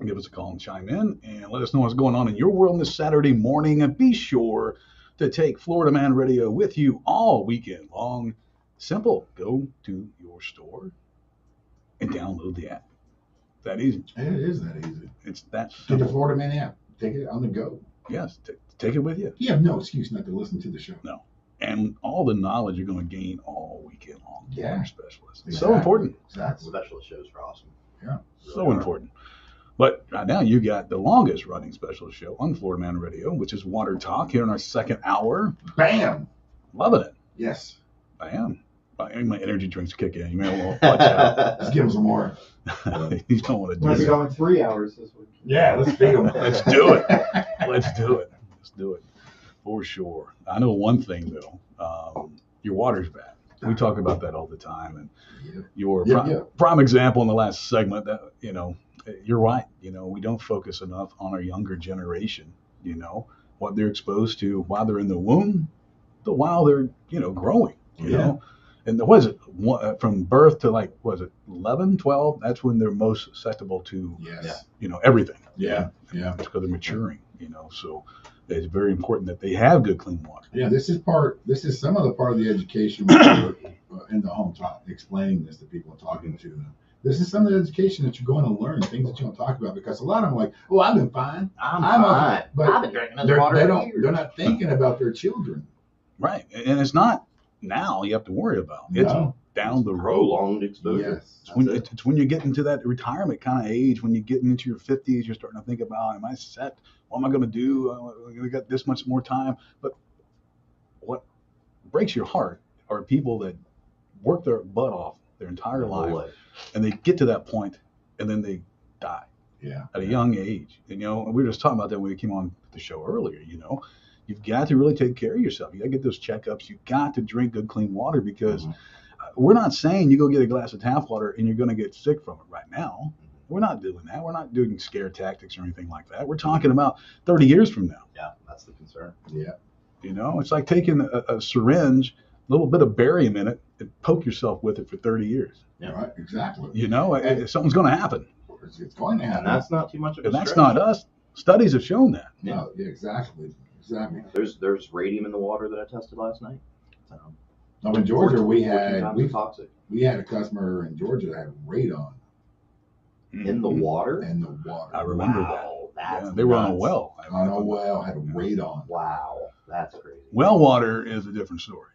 Give us a call and chime in and let us know what's going on in your world this Saturday morning. And be sure to take Florida Man Radio with you all weekend long. Simple. Go to your store and download the app. That easy. It is that easy. It's that Get the simple. Florida Man app. Take it on the go. Yes. Take it with you. You have no excuse not to listen to the show. No. And all the knowledge you're going to gain all weekend long. Yeah. Water specialists. It's Exactly. so important. Exactly. Specialist shows are awesome. Yeah. So important. But right now you got the longest running specialist show on Florida Man Radio, which is Water Talk, here in our second hour. Bam. Loving it. Yes. I am. My energy drinks kick in. You may want to watch out. Let's give him some more. You don't want to Might do be that. going 3 hours this week. Yeah, let's feed him. Let's do it. Let's do it. Let's do it. For sure. I know one thing, though. Your water's bad. We talk about that all the time. And your prime example in the last segment, that you're right. We don't focus enough on our younger generation, what they're exposed to while they're in the womb, while they're, growing, you know. And what is it, from birth to 11, 12? That's when they're most susceptible to, everything. Yeah. It's because they're maturing, So it's very important that they have good, clean water. Yeah, this is some of the part of the education in the home talk, explaining this to people and talking to them. This is some of the education that you're going to learn, things that you're going to talk about, because a lot of them are like, oh, I've been fine. I'm fine. But I've been drinking this water for years. They're not thinking about their children. Right. And it's not now you have to worry about. It's down the road. Prolonged exposure. Yes. It's when you get into that retirement kind of age, when you get into your 50s, you're starting to think about, am I set? What am I going to do? We got this much more time. But what breaks your heart are people that work their butt off their entire life, and they get to that point, and then they die at a young age. And, we were just talking about that when we came on the show earlier. You've got to really take care of yourself. You got to get those checkups. You've got to drink good, clean water, because we're not saying you go get a glass of tap water and you're going to get sick from it right now. We're not doing that. We're not doing scare tactics or anything like that. We're talking about 30 years from now. Yeah, that's the concern. Yeah. It's like taking a syringe, a little bit of barium in it, and poke yourself with it for 30 years. Yeah. Right. Exactly. Something's going to happen. It's going to happen. And that's not too much of a And that's stretch. not us. Studies have shown that. No, yeah, exactly. Exactly. There's radium in the water that I tested last night. Now in Georgia, 14 times toxic. we had a customer in Georgia that had radon In the water? in the water. I remember Wow, that. that's They were on a nuts. well. On a well, had radon. Wow, that's crazy. Well water is a different story.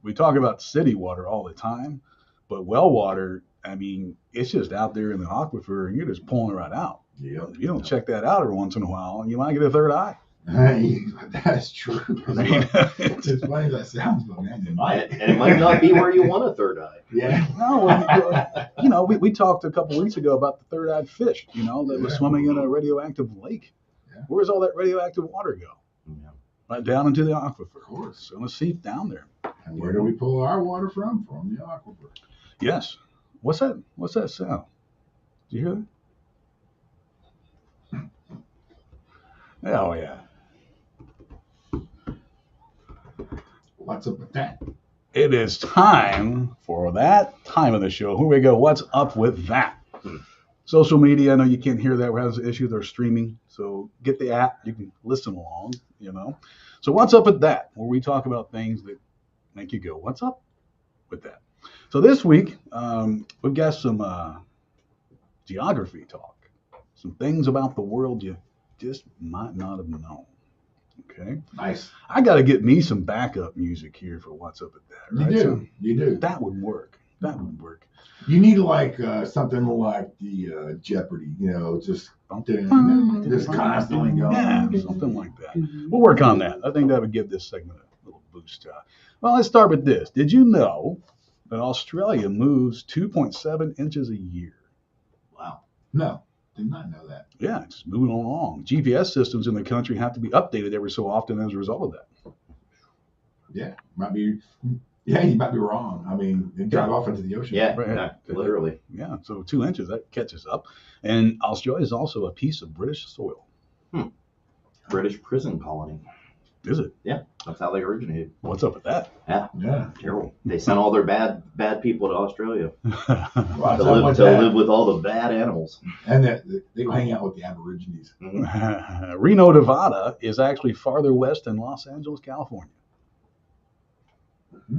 We talk about city water all the time, but well water, it's just out there in the aquifer, and you're just pulling it right out. Yeah. If you don't check that out every once in a while, you might get a third eye. That's true. As funny as that sounds, but man, it might. And it might not be where you want a third eye. Yeah. No, we talked a couple weeks ago about the third-eyed fish, that was swimming in a radioactive lake. Yeah. Where does all that radioactive water go? Yeah. Right down into the aquifer. Of course. It's going to seep down there. And where do we pull our water from? From the aquifer. Yes. What's that? What's that sound? Did you hear that? Oh, yeah. What's up with that? It is time for that time of the show. Here we go. What's up with that? Social media, I know you can't hear that. We're having an issue. They're streaming. So get the app. You can listen along, you know. So what's up with that? Where we talk about things that make you go, what's up with that? So this week, we've got some geography talk. Some things about the world you just might not have known. Okay. Nice. I got to get me some backup music here for what's up with that. Right? You do. So You do. that would work. That would work. You need like something like the Jeopardy, just constantly going. Yeah, something like that. We'll work on that. I think that would give this segment a little boost. Well, let's start with this. Did you know that Australia moves 2.7 inches a year? Wow. No, did not know that. Yeah, it's just moving along. GPS systems in the country have to be updated every so often as a result of that. Yeah, you might be wrong. I mean, they drive off into the ocean. Yeah, Right. yeah, literally. Yeah, so 2 inches, that catches up. And Australia is also a piece of British soil. British prison colony. Is it? Yeah, that's how they originated. What's up with that? Yeah. Terrible. They sent all their bad people to Australia Well, to something like that. live with all the bad animals. And they go hang out with the Aborigines. Reno, Nevada is actually farther west than Los Angeles, California.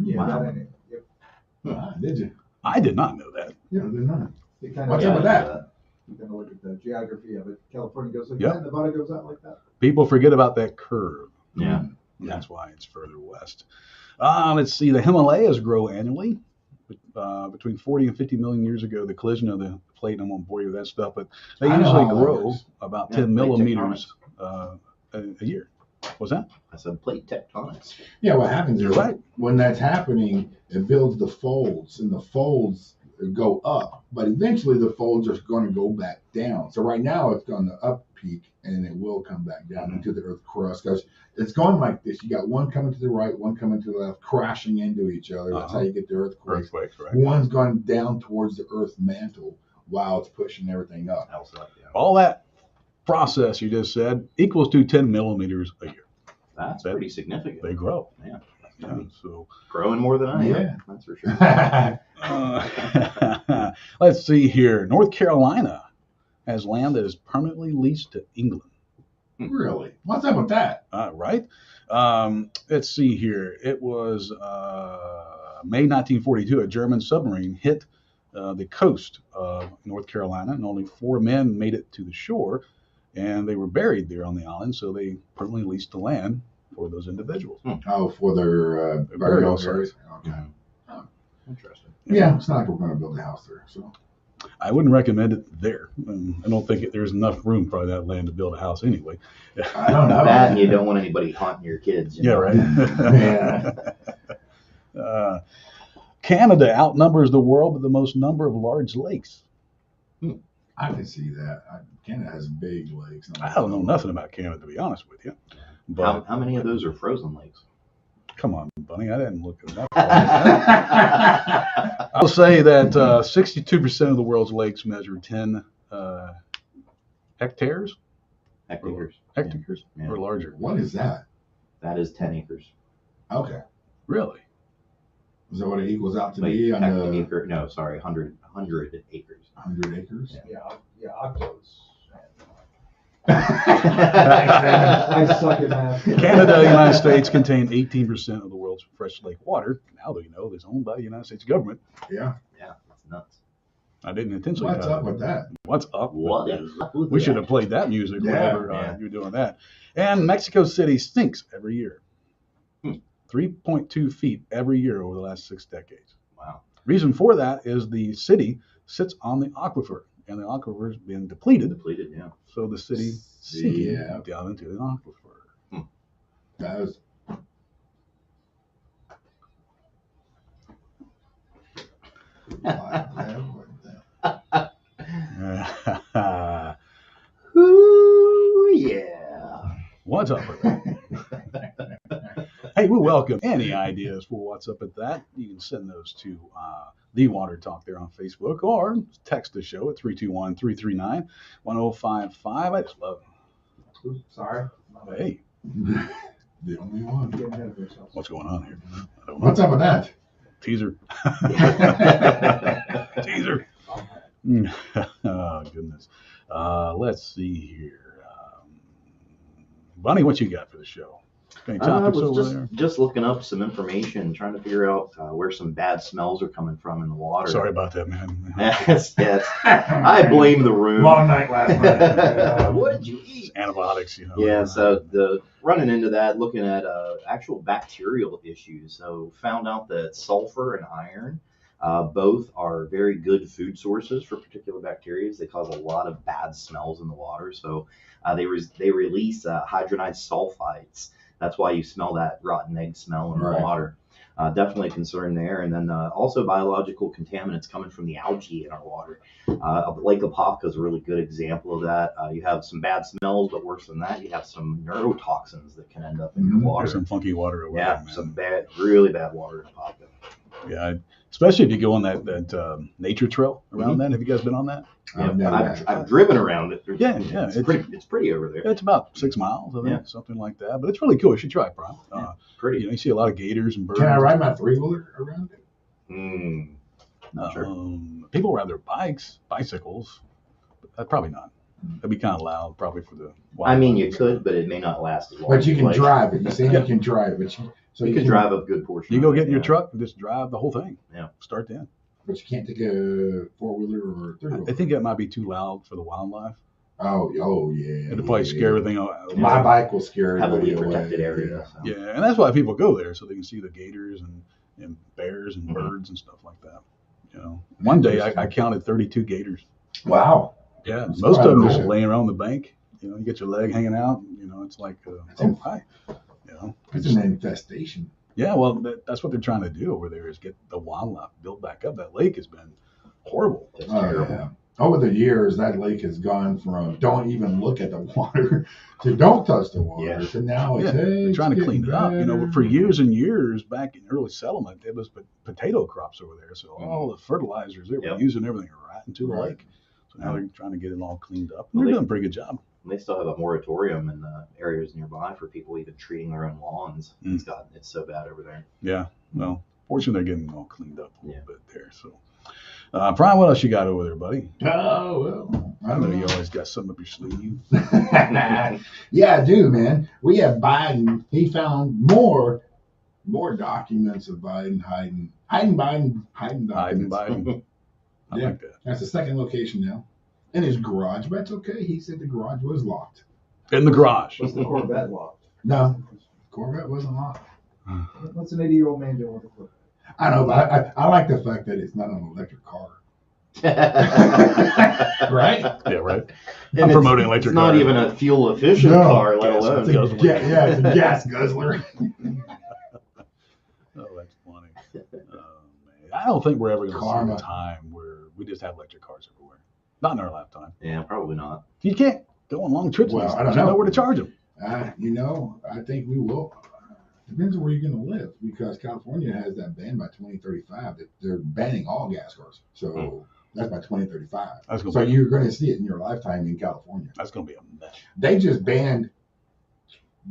Yeah, Wow. that ain't it. Yep. Did you? I did not know that. Yeah, they're not. They kind What's of, up with that? you kind of look at the geography of it. California goes like Yep. that, Nevada goes out like that. People forget about that curve. Yeah. That's why it's further west. Let's see. The Himalayas grow annually. Between 40 and 50 million years ago, the collision of the plate, and I won't bore you with that stuff, but they I know usually how that grow works. about Yeah, 10 plate millimeters a year. What's that? I said plate tectonics. Yeah, what happens You're is right. when that's happening, it builds the folds, and the folds go up, but eventually the folds are going to go back down. So right now it's on the up peak, and it will come back down into the Earth crust because it's going like this. You got one coming to the right, one coming to the left, crashing into each other. That's how you get the earthquakes. Earthquakes, right? One's going down towards the Earth mantle while it's pushing everything up. Else up, yeah. All that process you just said equals to 10 millimeters a year. That's pretty significant. They grow. Yeah. Yeah, so Growing more than I am. Yeah. That's for sure. let's see here. North Carolina has land that is permanently leased to England. Really? What's up with that? Right? Let's see here. It was May 1942. A German submarine hit the coast of North Carolina, and only 4 men made it to the shore, and they were buried there on the island. So they permanently leased the land for those individuals. Oh, for their burial burial areas? Okay. Interesting. Yeah, it's not like we're going to build a house there. So I wouldn't recommend it there. I don't think there's enough room for that land to build a house anyway. I don't know. That and you don't want anybody haunting your kids. Yeah, right. Yeah. Canada outnumbers the world with the most number of large lakes. I can see that. Canada has big lakes. I don't know nothing about Canada, to be honest with you. But How many of those are frozen lakes? come on, Bunny, I didn't look it up. I'll say that 62% of the world's lakes measure 10 hectares Hectares. Yeah. or larger. What is that? That is 10 acres. Okay. Really? Is that what it equals out to Like be on the hectare, no, sorry, 100 acres. 100 acres? Yeah, octos. I suck at math. Canada and the United States contain 18% of the world's fresh lake water. Now that you know, it's owned by the United States government. Yeah. Yeah, that's nuts. I didn't intentionally. What's up with that? What's up? with What that? is up with We that? should have played that music Yeah, whenever yeah. you're doing that. And Mexico City sinks every year. 3.2 feet every year over the last 6 decades. Wow. Reason for that is the city sits on the aquifer, and the aquifer's been depleted, Depleted, yeah. so the city sinking Yeah. down into the aquifer. That was. Ooh, yeah. What's up with that? Hey, we welcome any ideas for what's up with that. You can send those to The Water Talk there on Facebook, or text the show at 321-339-1055. I just love Oops, sorry. it. Hey, The only one. Getting ahead of ourselves. what's going on here? I don't know. What's up with that? Teaser. Teaser. Oh, goodness. Let's see here. Bunny, what you got for the show? Any I topics was over there? just looking up some information, trying to figure out where some bad smells are coming from in the water. Sorry about that, man. Yes, yes. I blame the room. Long night last night. What did you eat? Antibiotics, you know. Yeah, so the running into that, looking at actual bacterial issues. So found out that sulfur and iron, both are very good food sources for particular bacteria. They cause a lot of bad smells in the water. So they release hydrogenized sulfides. That's why you smell that rotten egg smell in the Right. water. Definitely a concern there. And then also biological contaminants coming from the algae in our water. Lake Apopka is a really good example of that. You have some bad smells, but worse than that, you have some neurotoxins that can end up in your There's water. some funky water over Yeah, there, man. some bad, really bad water in Apopka. Yeah, especially if you go on that nature trail around that. Have you guys been on that? Yeah, I've driven around it. Yeah, It's pretty over there. It's about 6 miles, I think, Yeah. something like that. But it's really cool. You should try it, Brian. Pretty. You see a lot of gators and birds. Can I ride my 3-wheeler around it? Sure. People ride their bicycles. But probably not. That'd be kind of loud, probably for the. I mean, you could, but it may not last as long. But you as can like. drive it. You say you can drive it. You can drive a good portion. You of go it, get in your yeah. truck and just drive the whole thing. Yeah. Start then. But you can't take a 4-wheeler or a 3-wheeler. I think that might be too loud for the wildlife. Oh yeah. It'll probably scare everything out. My bike will scare Heavily everybody protected away. area. So. Yeah, and that's why people go there, so they can see the gators and bears and birds and stuff like that. You know, one day I counted 32 gators. Wow. Yeah, That's most quite of them a just bit. laying around the bank. You know, you get your leg hanging out. You know, it's like, oh hi. You know, It's an infestation. yeah. Well, that's what they're trying to do over there is get the wildlife built back up. That lake has been horrible. It's Oh, terrible. yeah. Over the years, that lake has gone from don't even look at the water to don't touch the water Yeah. to now it's, Yeah, hey, they're it's trying to getting clean it up. You know, better. for years and years back in early settlement, it was potato crops over there. So all the fertilizers they were Yep. using, everything right into the Right. lake. So now they're trying to get it all cleaned up. Well, They're they- doing a pretty good job. And they still have a moratorium in the areas nearby for people even treating their own lawns. It's so bad over there. Yeah. Well, fortunately, they're getting it all cleaned up a little Yeah. bit there. So, Brian, what else you got over there, buddy? Oh, well. I know you always got something up your sleeve. Yeah, I do, man. We have Biden. He found more documents of Biden hiding Hiding documents. Biden. I Yeah. like that. That's the second location now. In his garage, but that's okay. He said the garage was locked. In the garage. Was the Corvette locked? No, Corvette wasn't locked. What's an 80-year-old man doing with a Corvette? I know, but I like the fact that it's not an electric car. Right? Yeah, right. And I'm it's- promoting electric It's not cars. even a fuel efficient No. car, let Gas alone. It's a, guzzler. it's a gas guzzler. Oh, that's funny. Man. I don't think we're ever going to see Karma. a time where we just have electric cars everywhere. Not in our lifetime. Yeah, probably not. You can't go on long trips. Well, and I don't you know. know where to charge them. I think we will. Depends on where you're going to live because California has that ban by 2035 that they're banning all gas cars. So that's by 2035. That's gonna So be- you're going to see it in your lifetime in California. That's going to be a mess. They just banned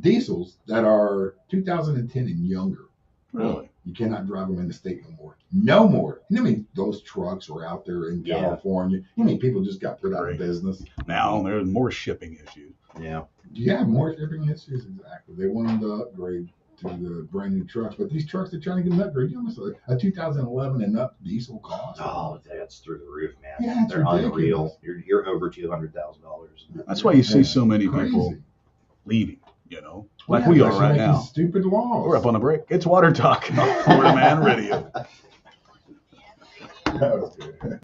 diesels that are 2010 and younger. Really? You cannot drive them in the state no more. No more. You know how many those trucks are out there in Yeah. California? You know how many people just got put out Great. of business? Now there's more shipping issues. Yeah. Yeah, more shipping issues, exactly. They want them to upgrade to the brand new trucks, but these trucks, they're trying to get an upgrade. You know how much a 2011 and up diesel cost? Oh, that's through the roof, man. Yeah, it's They're ridiculous. unreal. You're over $200,000. That's why you see Yeah, so many crazy. people leaving, you know, Well, like yeah, we because are they're right making now. Stupid laws. We're up on a break. It's Water Talk on Word Man Radio. That was good.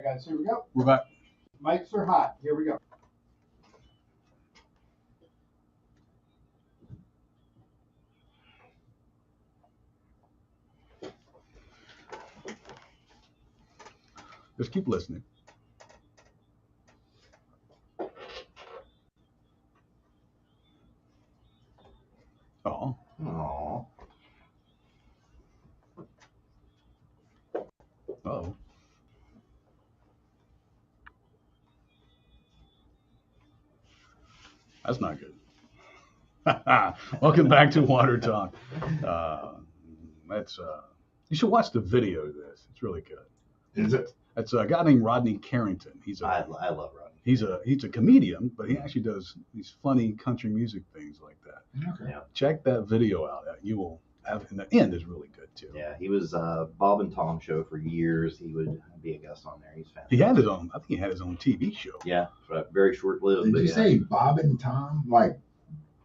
Guys, here we go. We're back. Mics are hot. Here we go. Just keep listening. Oh. Aw. Oh. That's not good. Welcome back to Water Talk. You should watch the video of this. It's really good. Is it? It's a guy named Rodney Carrington. I love Rodney. He's a comedian, but he actually does these funny country music things like that. Okay. Yeah. Check that video out. You will have, and the end is really good too. Yeah, he was Bob and Tom show for years. He would be a guest on there. He's fantastic. He had his own. I think he had his own TV show. Yeah, but very short lived. Did but you yeah. say Bob and Tom? Like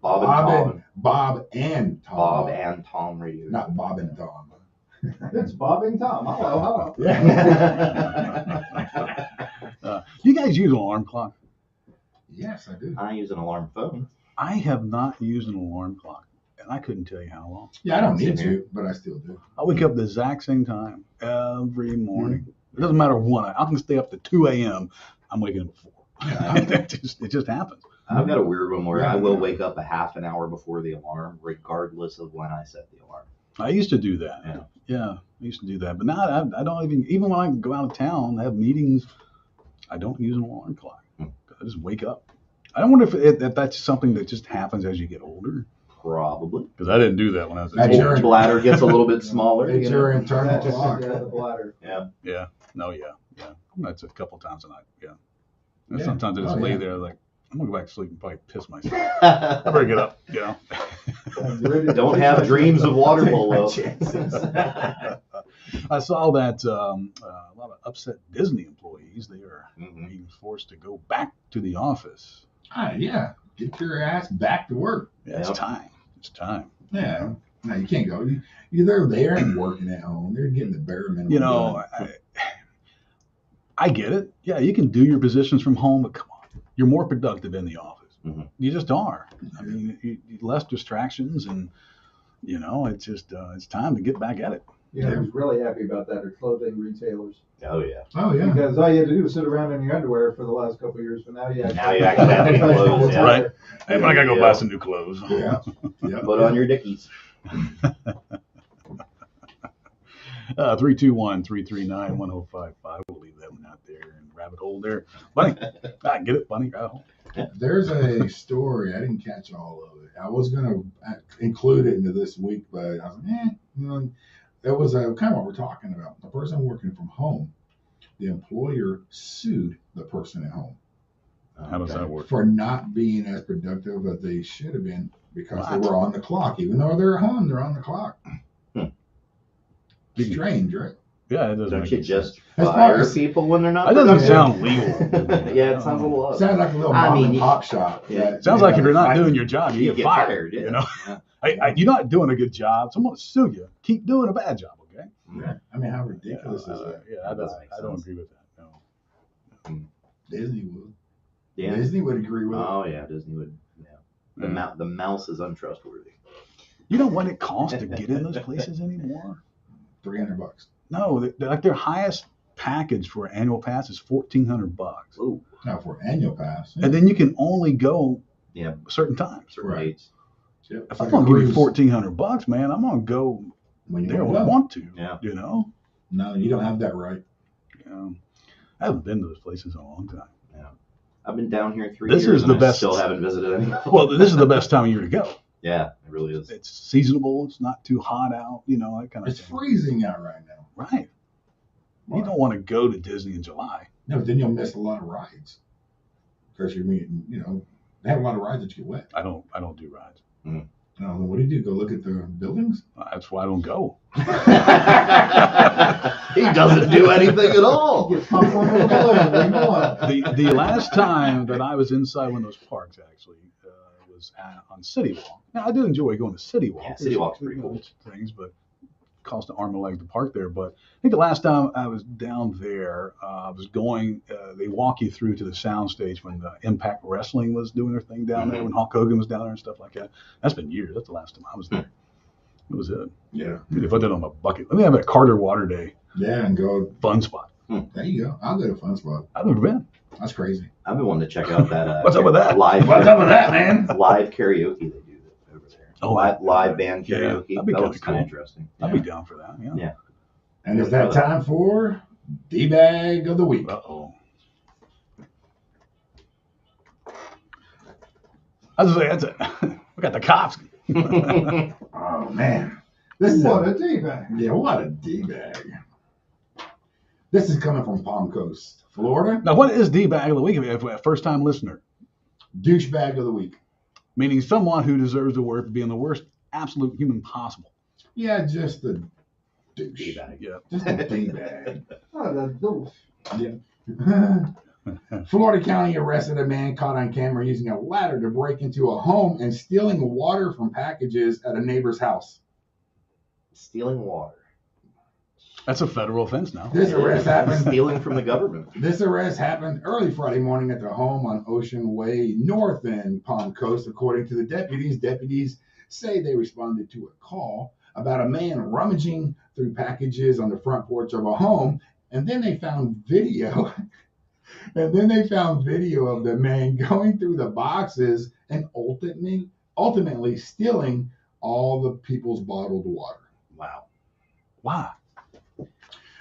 Bob and Tom? Bob and Tom. Bob and Tom Radio. Not Bob and Tom. It's Bob and Tom. Hello. You guys use an alarm clock? Yes, I do. I use an alarm phone. I have not used an alarm clock, and I couldn't tell you how long. Yeah, I don't need Same here. to, but I still do. I wake up the exact same time every morning. It doesn't matter what. I can stay up to 2 a.m. I'm waking up at 4. Yeah. it just happens. I've got a weird one where Yeah. I will wake up a half an hour before the alarm, regardless of when I set the alarm. I used to do that. Yeah, I used to do that. But now I don't even when I go out of town, have meetings, I don't use an alarm clock. I just wake up. I don't wonder if that's something that just happens as you get older. Probably. Because I didn't do that when I was a That's kid. your- Bladder gets a little bit smaller. It's you know? your internal That's just clock. the bladder. Yeah. Yeah. No, yeah. That's a couple times a night. Yeah. And Yeah. sometimes I just Oh, lay yeah. there like, I'm going to go back to sleep and probably piss myself. I better get up, you know. Don't have dreams of water polo. I saw that a lot of upset Disney employees, they are Mhm. being forced to go back to the office. Yeah. Get your ass back to work. Yeah, it's Yep. time. It's time. Yeah. No, you can't go. They're there and working at home. They're getting the bare minimum. You know, I get it. Yeah, you can do your positions from home, but come on, you're more productive in the office. Mhm. You just are. I mean, less distractions, and you know, it's just it's time to get back at it. You know, who's really happy about that are clothing retailers. Oh, yeah. Oh, yeah. Because all you had to do was sit around in your underwear for the last couple of years, but now you actually Now you actually have new clothes, yeah. Right. Hey, but I gotta go Yeah. buy some new clothes. Yeah. Yeah. Put on your Dickies. 321-339-1055. We'll leave that one out there and rabbit hole there. Bunny, I get it, Bunny. Rabbit hole. There's a story. I didn't catch all of it. I was going to include it into this week, but I was like, That was kind of what we're talking about. The person working from home, the employer sued the person at home How does that work? for not being as productive as they should have been because What? they were on the clock. Even though they're at home, they're on the clock. Strange, right? Yeah, it doesn't Don't make you any just sense. That's fire fine. people when they're not That doesn't productive? sound legal. Yeah, it sounds a little odd. Sounds like a little I mom mean, and you- pop shop. Yeah. that, Sounds you like if know, you're not I- doing your job, you get fired. yeah. You know, Yeah. you're not doing a good job. Someone will sue you. Keep doing a bad job, okay? Yeah. I mean, how ridiculous is that? Yeah, That doesn't make I don't sense. agree with that. No. Disney would. Yeah. Disney would agree with it. Oh, yeah, Disney would. Yeah. The mouse is untrustworthy. You know what it costs to get in those places anymore? $300. No, like their highest package for an annual pass is $1,400, Ooh, Now for annual pass. and then you can only go yeah, certain times. certain Right. dates. Yep. If It's I'm like a gonna give you cruise. $1,400, man, I'm gonna go When you there when I go. want to. Yeah. You know. No, you don't have that right. I haven't been to those places in a long time. I've been down here 3 This years is and the I best- still haven't visited any. Well, this is the best time of year to go. Yeah, it really is. It's seasonable. It's not too hot out. You know, that kind of It's thing. freezing out right now. Right. You don't want to go to Disney in July. No, then you'll miss a lot of rides. Because you're meeting, they have a lot of rides that you get wet. I don't do rides. No, then what do you do? Go look at the buildings? That's why I don't go. He doesn't do anything at all. Get popcorn in the balloon, leave 'em alone. The last time that I was inside one of those parks actually was on City Walk. Now I do enjoy going to City Walk. Yeah, City Walk's pretty There's, cool. things, but cost an arm and a leg to park there. But I think the last time I was down there, I was going. They walk you through to the sound stage when the Impact Wrestling was doing their thing down there, when Hulk Hogan was down there and stuff like that. That's been years. That's the last time I was there. It was it. Yeah. They put that on my bucket. Let me have a Carter Water Day Yeah, and go. fun spot. There you go. I'll go to Fun Spot. I've never been. That's crazy. I've been wanting to check out that. What's up with that? Live. What's up with that, man? Live karaoke they do over there. Oh, live band yeah, karaoke. that'd be That kinda looks kind cool. of interesting. I'd be down for that. Yeah. Yeah. And it's that time for D-Bag of the Week. Uh-oh. I was say that's it. We got the cops. Oh, man. This is What a D-bag. Yeah, what a D-Bag. This is coming from Palm Coast, Florida. Now, what is D-bag of the week? If we're a first-time listener, Douchebag of the Week. meaning someone who deserves the word for being the worst absolute human possible. Yeah, just a douche. D-bag. Yeah. Just a D-Bag. Oh, the douche. Florida County arrested a man caught on camera using a ladder to break into a home and stealing water from packages at a neighbor's house. Stealing water. That's a federal offense now. This arrest happened. Stealing from the government. This arrest happened early Friday morning at their home on Ocean Way North in Palm Coast. According to the deputies say they responded to a call about a man rummaging through packages on the front porch of a home, and then they found video. And then they found video of the man going through the boxes and ultimately stealing all the people's bottled water. Wow. Why?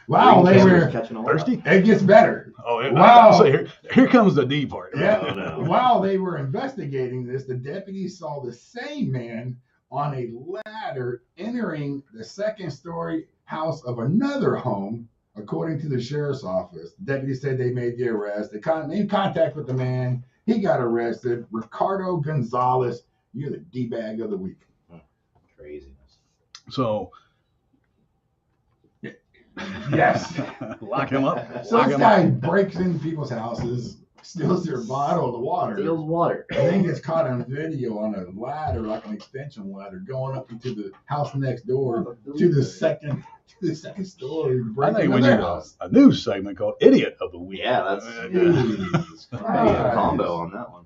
Wow, they were catching a lot. Thirsty? It gets better. Oh, Wow. So here comes the D part. Yeah. Oh, no. While they were investigating this, the deputies saw the same man on a ladder entering the second-story house of another home. According to the sheriff's office, deputies said they made the arrest. They made contact with the man. He got arrested. Ricardo Gonzalez, you're the D-bag of the week. Craziness. So Yes. lock him up. So Lock this him guy up. breaks into people's houses, steals their bottle of water, Steals water. and then gets caught on video on a ladder, like an extension ladder, going up into the house next door to the second story. to I break think into we their need house. a news segment called "Idiot of the Week." Yeah, that's Jesus a Christ. combo on that one.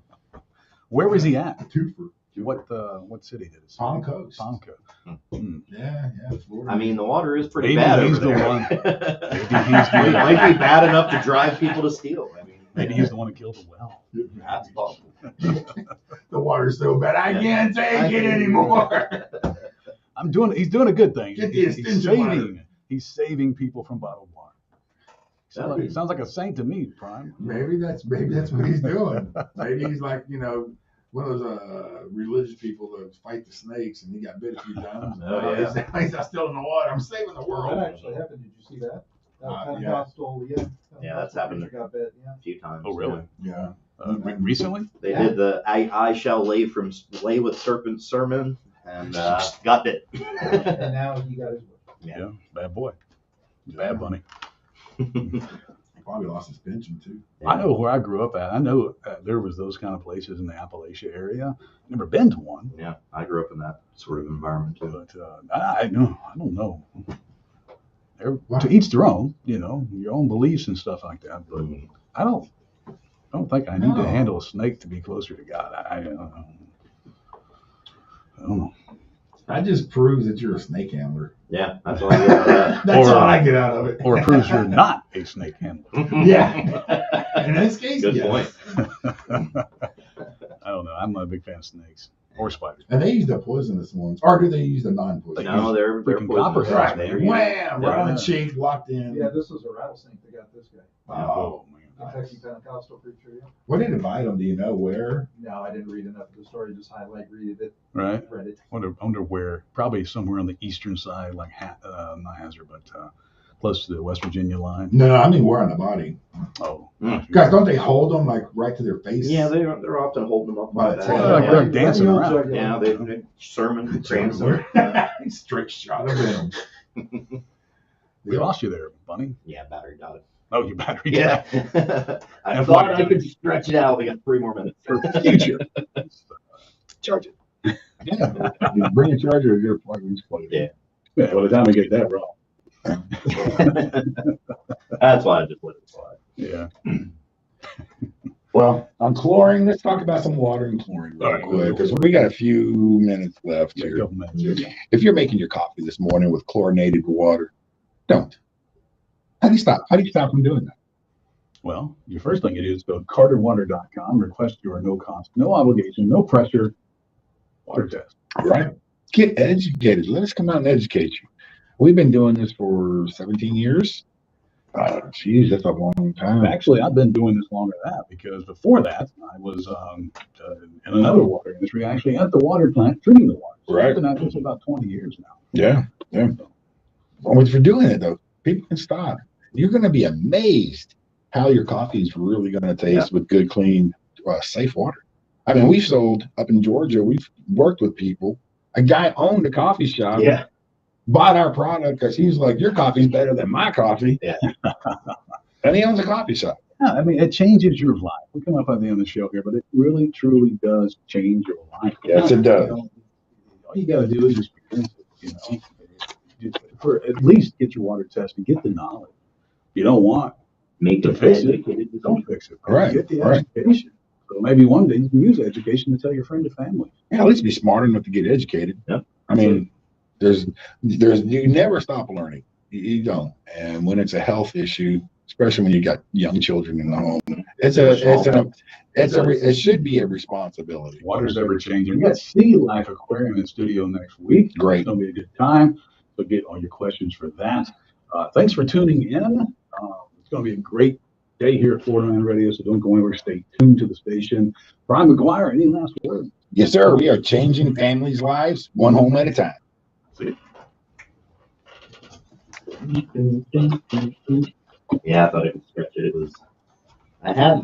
Where was he at? Twofer. What city did it? Palm Coast. Palm Coast. Yeah, Florida. I mean, the water is pretty Maybe bad he's over the there. one. It might be bad enough to drive people to steal. I mean, Maybe he's the one who killed the well. that's possible. the water's so bad, I can't take it anymore. He's doing a good thing. Get the extension He's saving people from bottled water. That'd be- Sounds like a saint to me, Prime. Maybe that's what he's doing. Maybe he's like, one of those religious people that fight the snakes, and he got bit a few times. And Oh, yeah. He's not still in the water. I'm saving the Well, that world. actually happened. Did you see that? Yeah. Pentecostal, yeah. Yeah, that's happened. Got bit, yeah. A few times. Oh, really? Yeah. Recently? They did the I shall lay with serpent sermon and got bit. And now he got his wish. Yeah. Bad boy. Bad bunny. Probably lost his pension too. I know where I grew up at. I know there was those kind of places in the Appalachia area. Never been to one, Yeah, I grew up in that sort of environment too. but I don't know. To each their own, your own beliefs and stuff like that. But I don't think I need to handle a snake to be closer to God. I don't know. That just proves that you're a snake handler. Yeah, that's all I get out of that. That's Or- all I get out of it. Or it proves you're not a snake handler. Yeah. In this case, Good yes. point. I don't know. I'm not a big fan of snakes or spiders. And they use the poisonous ones, or do they use the non-poisonous? No, they're Freaking poisonous. copperheads, Right. They're Wham! Right on Yeah. the cheek, locked in. Yeah, this was a rattlesnake that got this guy. Oh, man. Kentucky Pentecostal preacher, yeah. what did it bite him? Do you know where? No, I didn't read enough of the story, just read it, Right? read it. Wonder where. Probably somewhere on the eastern side, like not Hazard, but close to the West Virginia line. No, I mean where on the body. Oh, Guys, don't they hold them like right to their face? Yeah, they're often holding them up By by the the tail. Like back. they're dancing around. Yeah, they sermon praying. Straight shot of him. We lost you there, Bunny. Yeah, battery got it. Oh, you battery. Yeah. I And thought fuck I it. could stretch it out. We got 3 more minutes. For the future. Charge it. Yeah. You bring a charger, you're plugged. Yeah. Yeah, by the time we get that wrong. That's why I just let it slide. Yeah. Well, on chlorine, let's talk about some water and chlorine real quick, because we got a few minutes left Yeah, a here. couple minutes. If you're making your coffee this morning with chlorinated water, don't. How do you stop? How do you stop from doing that? Well, your first thing you do is go to carterwater.com, request your no cost, no obligation, no pressure water test. Right. Get educated. Let us come out and educate you. We've been doing this for 17 years. Geez, that's a long time. Actually, I've been doing this longer than that because before that, I was in another water industry, actually at the water plant treating the water. So Right. I've been at this about 20 years now. Yeah. Well, if you're doing it though, people can stop. You're going to be amazed how your coffee is really going to taste with good, clean, safe water. I mean, we've sold up in Georgia. We've worked with people. A guy owned a coffee shop. Yeah. Bought our product because he's like, your coffee's better than my coffee. Yeah. And he owns a coffee shop. Yeah, I mean, it changes your life. We come up at the end of the show here, but it really, truly does change your life. Yes, it does. All you got to do is experience it, for at least get your water test and get the knowledge. You don't want Make to it fix it, educated. don't fix it. Right, Get the right. education. So maybe one day you can use education to tell your friend and family. Yeah, at least be smart enough to get educated. Yep. I mean, there's you never stop learning. You don't. And when it's a health issue, especially when you got young children in the home, it should be a responsibility. Water's ever changing. We got Sea Life Aquarium in studio next week. Great. It's going to be a good time. So get all your questions for that. Thanks for tuning in. It's going to be a great day here at Florida Man Radio, so don't go anywhere. Stay tuned to the station. Brian McGuire, any last word? Yes, sir. We are changing families' lives one home at a time. See? Yeah, I thought I could stretch it. I had